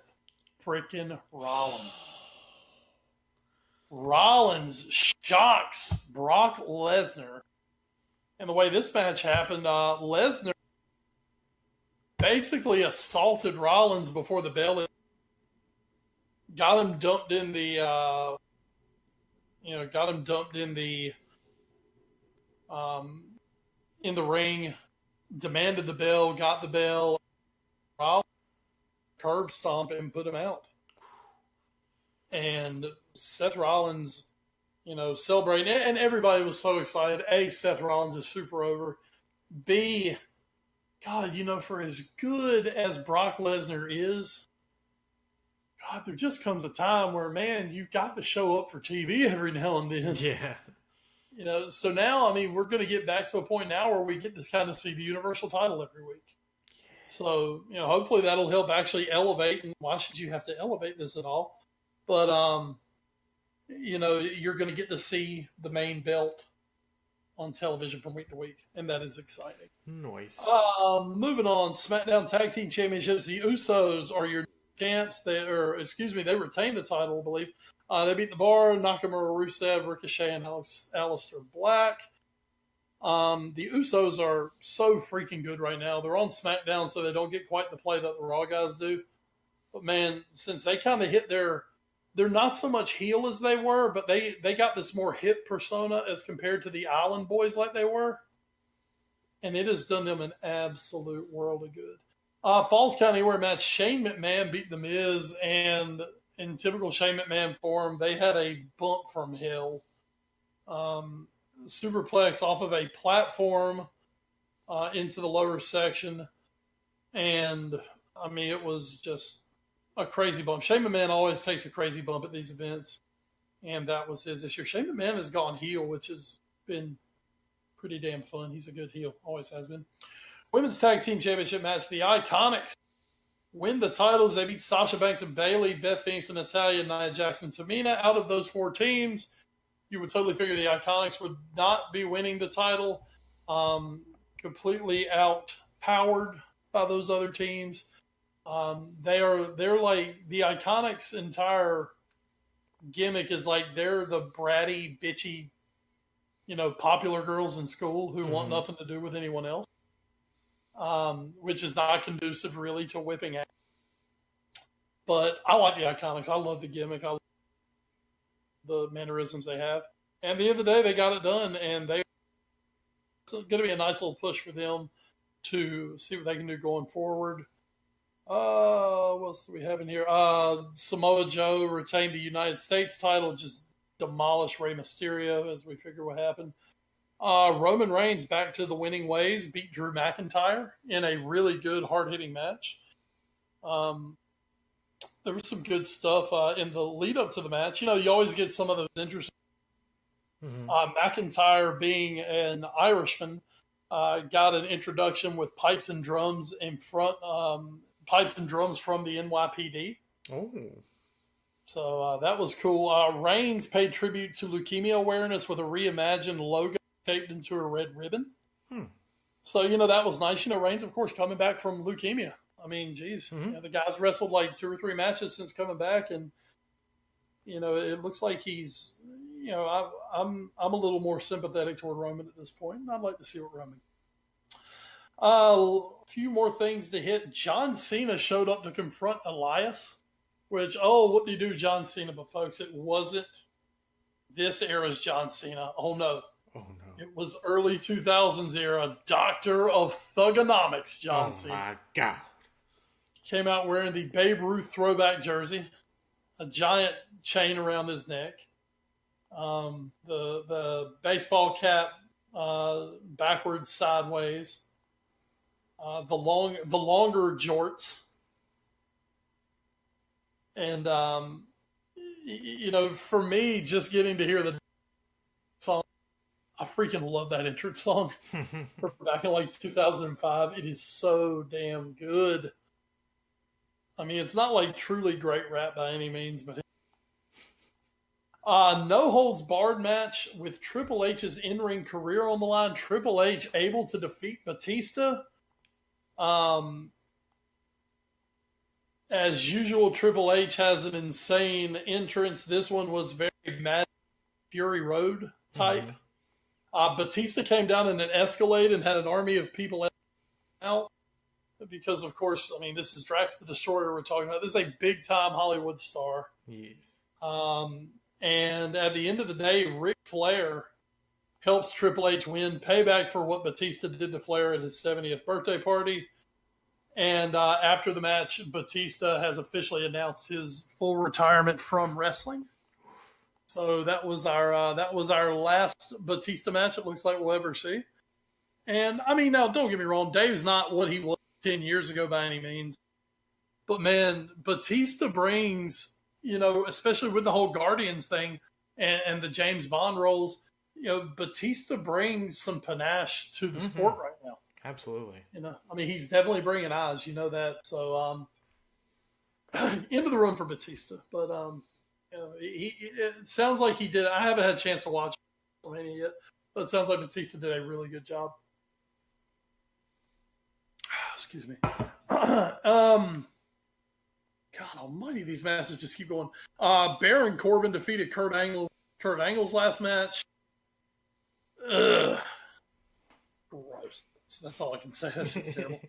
freaking Rollins. Rollins shocks Brock Lesnar. And the way this match happened, Lesnar basically assaulted Rollins before the bell. got him dumped in the, got him dumped in the ring, demanded the bell, got the bell, curb stomp and put him out. And Seth Rollins, celebrating, and everybody was so excited. A, Seth Rollins is super over. B, God, for as good as Brock Lesnar is, God, there just comes a time where, man, you got to show up for TV every now and then. Yeah. So now, we're going to get back to a point now where we get to kind of see the Universal title every week. So, hopefully that'll help actually elevate. And why should you have to elevate this at all? But, you're going to get to see the main belt on television from week to week, and that is exciting. Nice. Moving on, SmackDown Tag Team Championships. The Usos are your champs. They retained the title, I believe. They beat The Bar, Nakamura, Rusev, Ricochet, and Aleister Black. The Usos are so freaking good right now. They're on SmackDown, so they don't get quite the play that the Raw guys do. But, man, since they kind of hit they're not so much heel as they were, but they got this more hit persona as compared to the Island Boys like they were. And it has done them an absolute world of good. Falls Count Anywhere match, Shane McMahon beat The Miz, and in typical Shane McMahon form, they had a bump from hell. Superplex off of a platform into the lower section. And, it was just a crazy bump. Shane McMahon always takes a crazy bump at these events, and that was his this year. Shane McMahon has gone heel, which has been pretty damn fun. He's a good heel, always has been. Women's Tag Team Championship match, the Iconics win the titles. They beat Sasha Banks and Bayley, Beth Phoenix and Natalya, Nia Jackson, Tamina. Out of those 4 teams, you would totally figure the Iconics would not be winning the title. Completely outpowered by those other teams. They're like the Iconics' entire gimmick is like they're the bratty, bitchy, popular girls in school who want nothing to do with anyone else, which is not conducive really to whipping ass. But I like the Iconics. I love the gimmick. I love the mannerisms they have. And at the end of the day, they got it done, and it's going to be a nice little push for them to see what they can do going forward. What else do we have in here? Samoa Joe retained the United States title, just demolished Rey Mysterio as we figure what happened. Roman Reigns back to the winning ways, beat Drew McIntyre in a really good, hard-hitting match. There was some good stuff in the lead-up to the match. You always get some of those interesting. McIntyre, being an Irishman, got an introduction with pipes and drums in front. Pipes and drums from the NYPD. Oh. So that was cool. Reigns paid tribute to leukemia awareness with a reimagined logo shaped into a red ribbon. So, that was nice. Reigns, of course, coming back from leukemia. Geez. The guy's wrestled like 2 or 3 matches since coming back. And, it looks like he's, I'm a little more sympathetic toward Roman at this point. And I'd like to see what Roman. A few more things to hit. John Cena showed up to confront Elias, which, what do you do, John Cena? But, folks, it wasn't this era's John Cena. Oh, no. It was early 2000s era. Doctor of Thugonomics, John Cena. Oh, my God. Came out wearing the Babe Ruth throwback jersey, a giant chain around his neck, the baseball cap backwards, sideways. The longer jorts, and for me, just getting to hear the song, I freaking love that entrance song. Back in like 2005, it is so damn good. It's not like truly great rap by any means, but no holds barred match with Triple H's in-ring career on the line. Triple H able to defeat Batista. As usual, Triple H has an insane entrance. This one was very Mad Fury Road type. Batista came down in an Escalade and had an army of people out. because, of course, I mean, this is Drax the Destroyer we're talking about. This is a big-time Hollywood star. Yes. And at the end of the day, Ric Flair helps Triple H win, payback for what Batista did to Flair at his 70th birthday party. And after the match, Batista has officially announced his full retirement from wrestling. So that was our last Batista match it looks like we'll ever see. And I mean, now don't get me wrong, Dave's not what he was 10 years ago by any means. But man, Batista brings, especially with the whole Guardians thing and the James Bond roles, Batista brings some panache to the sport right now. Absolutely. I mean, he's definitely bringing eyes, that. So, into the room for Batista. But, it sounds like he did. I haven't had a chance to watch WrestleMania yet, but it sounds like Batista did a really good job. Excuse me. God almighty, these matches just keep going. Baron Corbin defeated Kurt Angle's last match. Ugh. Gross. So that's all I can say. That's just terrible.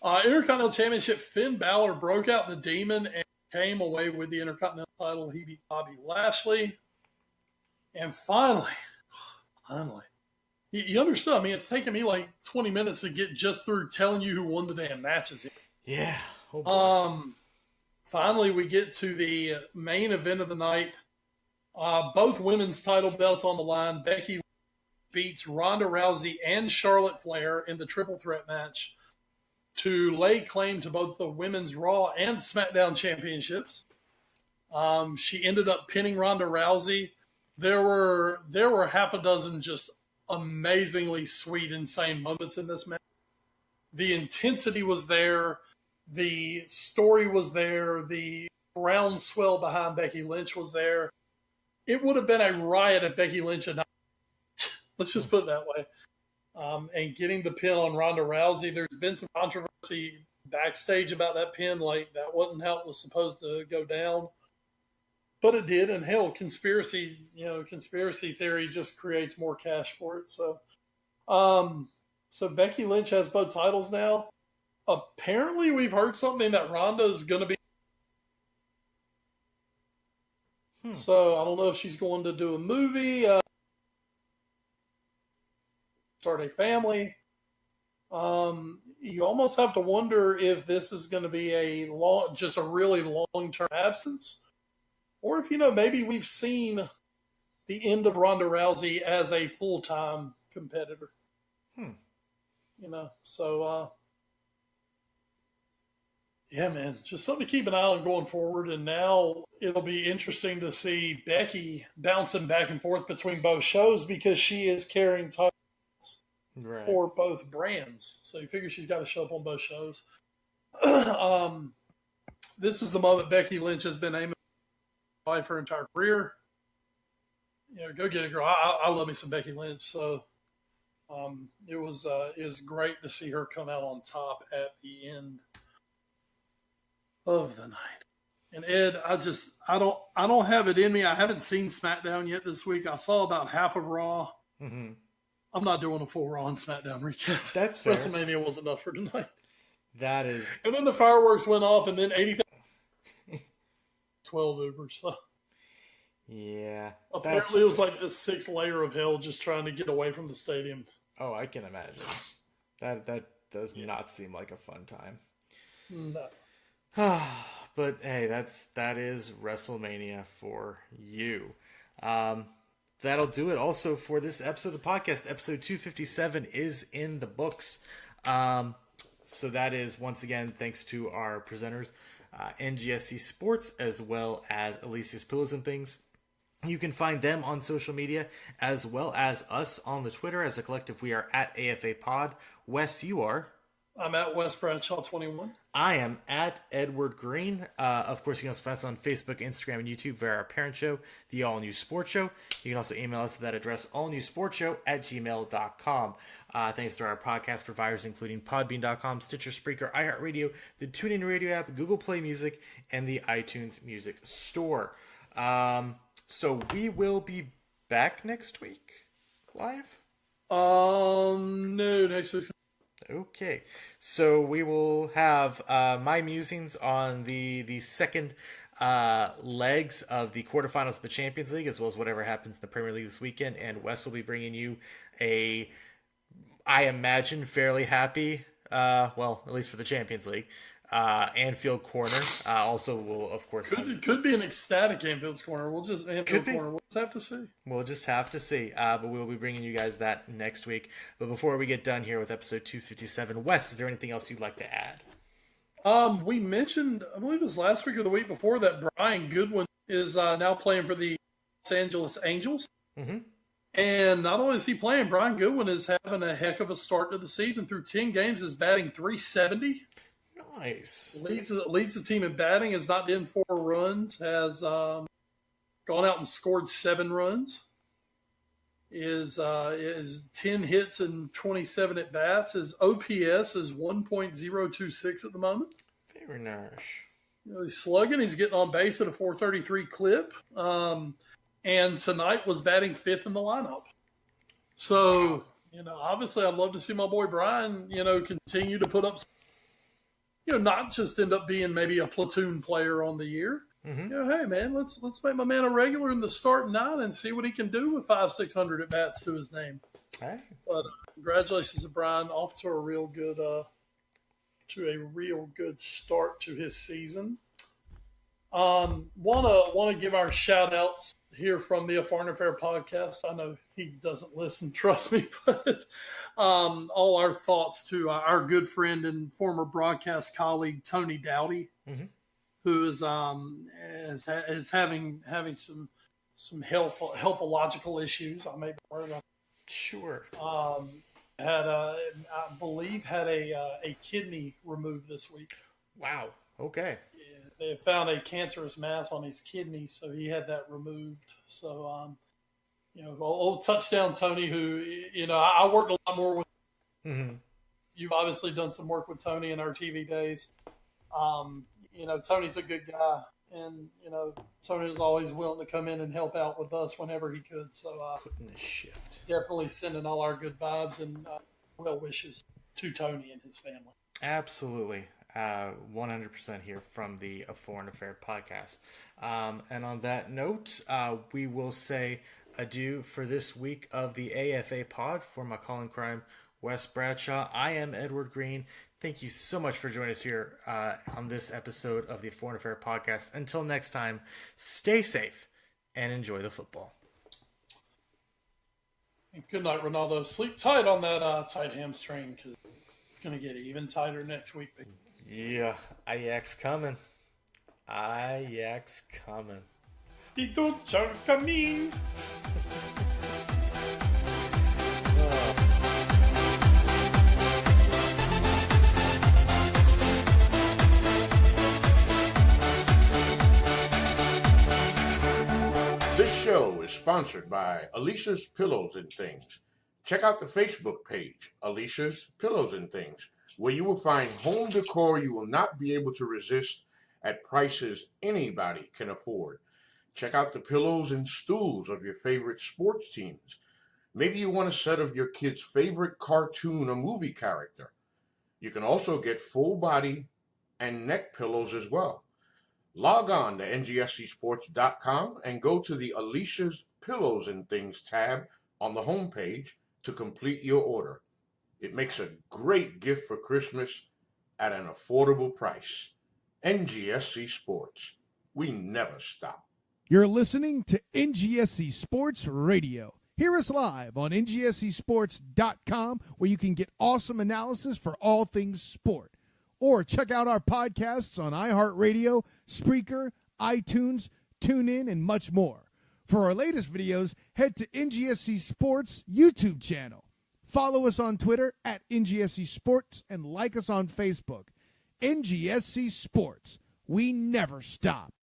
Intercontinental Championship, Finn Balor broke out the Demon and came away with the Intercontinental title. He beat Bobby Lashley. And finally, you understood. I mean, it's taken me like 20 minutes to get just through telling you who won the damn matches. Yeah. Oh, finally, we get to the main event of the night. Both women's title belts on the line. Becky beats Ronda Rousey and Charlotte Flair in the triple threat match to lay claim to both the women's Raw and SmackDown championships. She ended up pinning Ronda Rousey. There were half a dozen just amazingly sweet, insane moments in this match. The intensity was there. The story was there. The groundswell behind Becky Lynch was there. It would have been a riot if Becky Lynch had not. Let's just put it that way. And getting the pin on Ronda Rousey, there's been some controversy backstage about that pin. Like, that wasn't how it was supposed to go down. But it did. And hell, conspiracy theory just creates more cash for it. So, so Becky Lynch has both titles now. Apparently, we've heard something that Ronda is going to be. So I don't know if she's going to do a movie, start a family. You almost have to wonder if this is going to be just a really long-term absence, or if maybe we've seen the end of Ronda Rousey as a full-time competitor. So. Yeah, man, just something to keep an eye on going forward. And now it'll be interesting to see Becky bouncing back and forth between both shows because she is carrying titles for both brands. So you figure she's got to show up on both shows. This is the moment Becky Lynch has been aiming for her entire career. Go get it, girl. I love me some Becky Lynch. So it was great to see her come out on top at the end of the night. And Ed, I don't have it in me. I haven't seen SmackDown yet this week. I saw about half of Raw. Mm-hmm. I'm not doing a full Raw and SmackDown recap. That's fair. WrestleMania was enough for tonight. That is. And then the fireworks went off, and then 80,000 12 Ubers. So. Yeah. Apparently, it was like a 6 layer of hell just trying to get away from the stadium. Oh, I can imagine. That does not seem like a fun time. No. But hey, that is WrestleMania for you. That'll do it also for this episode of the podcast. Episode 257 is in the books. So that is, once again, thanks to our presenters, NGSC Sports, as well as Alicia's Pillows and Things. You can find them on social media, as well as us on the Twitter. As a collective, we are at AFA Pod. Wes, you are? I'm at West Bradshaw 21. I am at Edward Green. Of course, you can also find us on Facebook, Instagram, and YouTube via our parent show, The All New Sports Show. You can also email us at that address, allnewsportshow@gmail.com. Thanks to our podcast providers, including Podbean.com, Stitcher, Spreaker, iHeartRadio, the TuneIn Radio app, Google Play Music, and the iTunes Music Store. So we will be back next week live? No, next week. Okay, so we will have my musings on the second legs of the quarterfinals of the Champions League, as well as whatever happens in the Premier League this weekend. And Wes will be bringing you I imagine, fairly happy, well, at least for the Champions League, Anfield Corner. Also, will of course could be an ecstatic Anfield's Corner. We'll just We'll just have to see. We'll just have to see. But we'll be bringing you guys that next week. But before we get done here with episode 257, Wes, is there anything else you'd like to add? We mentioned, I believe it was last week or the week before, that Brian Goodwin is now playing for the Los Angeles Angels. Mm-hmm. And not only is he playing, Brian Goodwin is having a heck of a start to the season. Through 10 games, is batting .370. Nice. Leads the team in batting, has not in 4 runs, has gone out and scored 7 runs. Is 10 hits and 27 at bats. His OPS is 1.026 at the moment. Very nice. He's slugging. He's getting on base at a .433 clip. And tonight was batting 5th in the lineup. So, obviously I'd love to see my boy Brian, continue to put up, not just end up being maybe a platoon player on the year. Mm-hmm. Hey man, let's make my man a regular in the starting 9 and see what he can do with 500-600 at bats to his name. Hey. But congratulations to Brian, off to a real good start to his season. Want to give our shout outs here from the A Foreign Affair podcast. I know he doesn't listen, trust me, but all our thoughts to our good friend and former broadcast colleague Tony Dowdy, mm-hmm. who is having some healthological issues. I may be worried about. Sure. I believe had a kidney removed this week. Wow. Okay. They found a cancerous mass on his kidney, so he had that removed. So, old touchdown Tony, who, I worked a lot more with. Mm-hmm. You've obviously done some work with Tony in our TV days. Tony's a good guy, and, Tony was always willing to come in and help out with us whenever he could. So, putting a shift. Definitely sending all our good vibes and well wishes to Tony and his family. Absolutely. 100% here from the A Foreign Affair podcast. And on that note, we will say adieu for this week of the AFA pod. For my Colin Crime, Wes Bradshaw, I am Edward Green. Thank you so much for joining us here on this episode of the A Foreign Affair podcast. Until next time, stay safe and enjoy the football. And good night, Ronaldo. Sleep tight on that tight hamstring, because it's going to get even tighter next week. Yeah, Ajax coming. Ajax coming. Tito coming. This show is sponsored by Alicia's Pillows and Things. Check out the Facebook page, Alicia's Pillows and Things, where you will find home decor you will not be able to resist at prices anybody can afford. Check out the pillows and stools of your favorite sports teams. Maybe you want a set of your kid's favorite cartoon or movie character. You can also get full body and neck pillows as well. Log on to NGSCsports.com and go to the Alicia's Pillows and Things tab on the homepage to complete your order. It makes a great gift for Christmas at an affordable price. NGSC Sports. We never stop. You're listening to NGSC Sports Radio. Hear us live on NGSCsports.com, where you can get awesome analysis for all things sport. Or check out our podcasts on iHeartRadio, Spreaker, iTunes, TuneIn, and much more. For our latest videos, head to NGSC Sports YouTube channel. Follow us on Twitter at NGSC Sports and like us on Facebook. NGSC Sports. We never stop.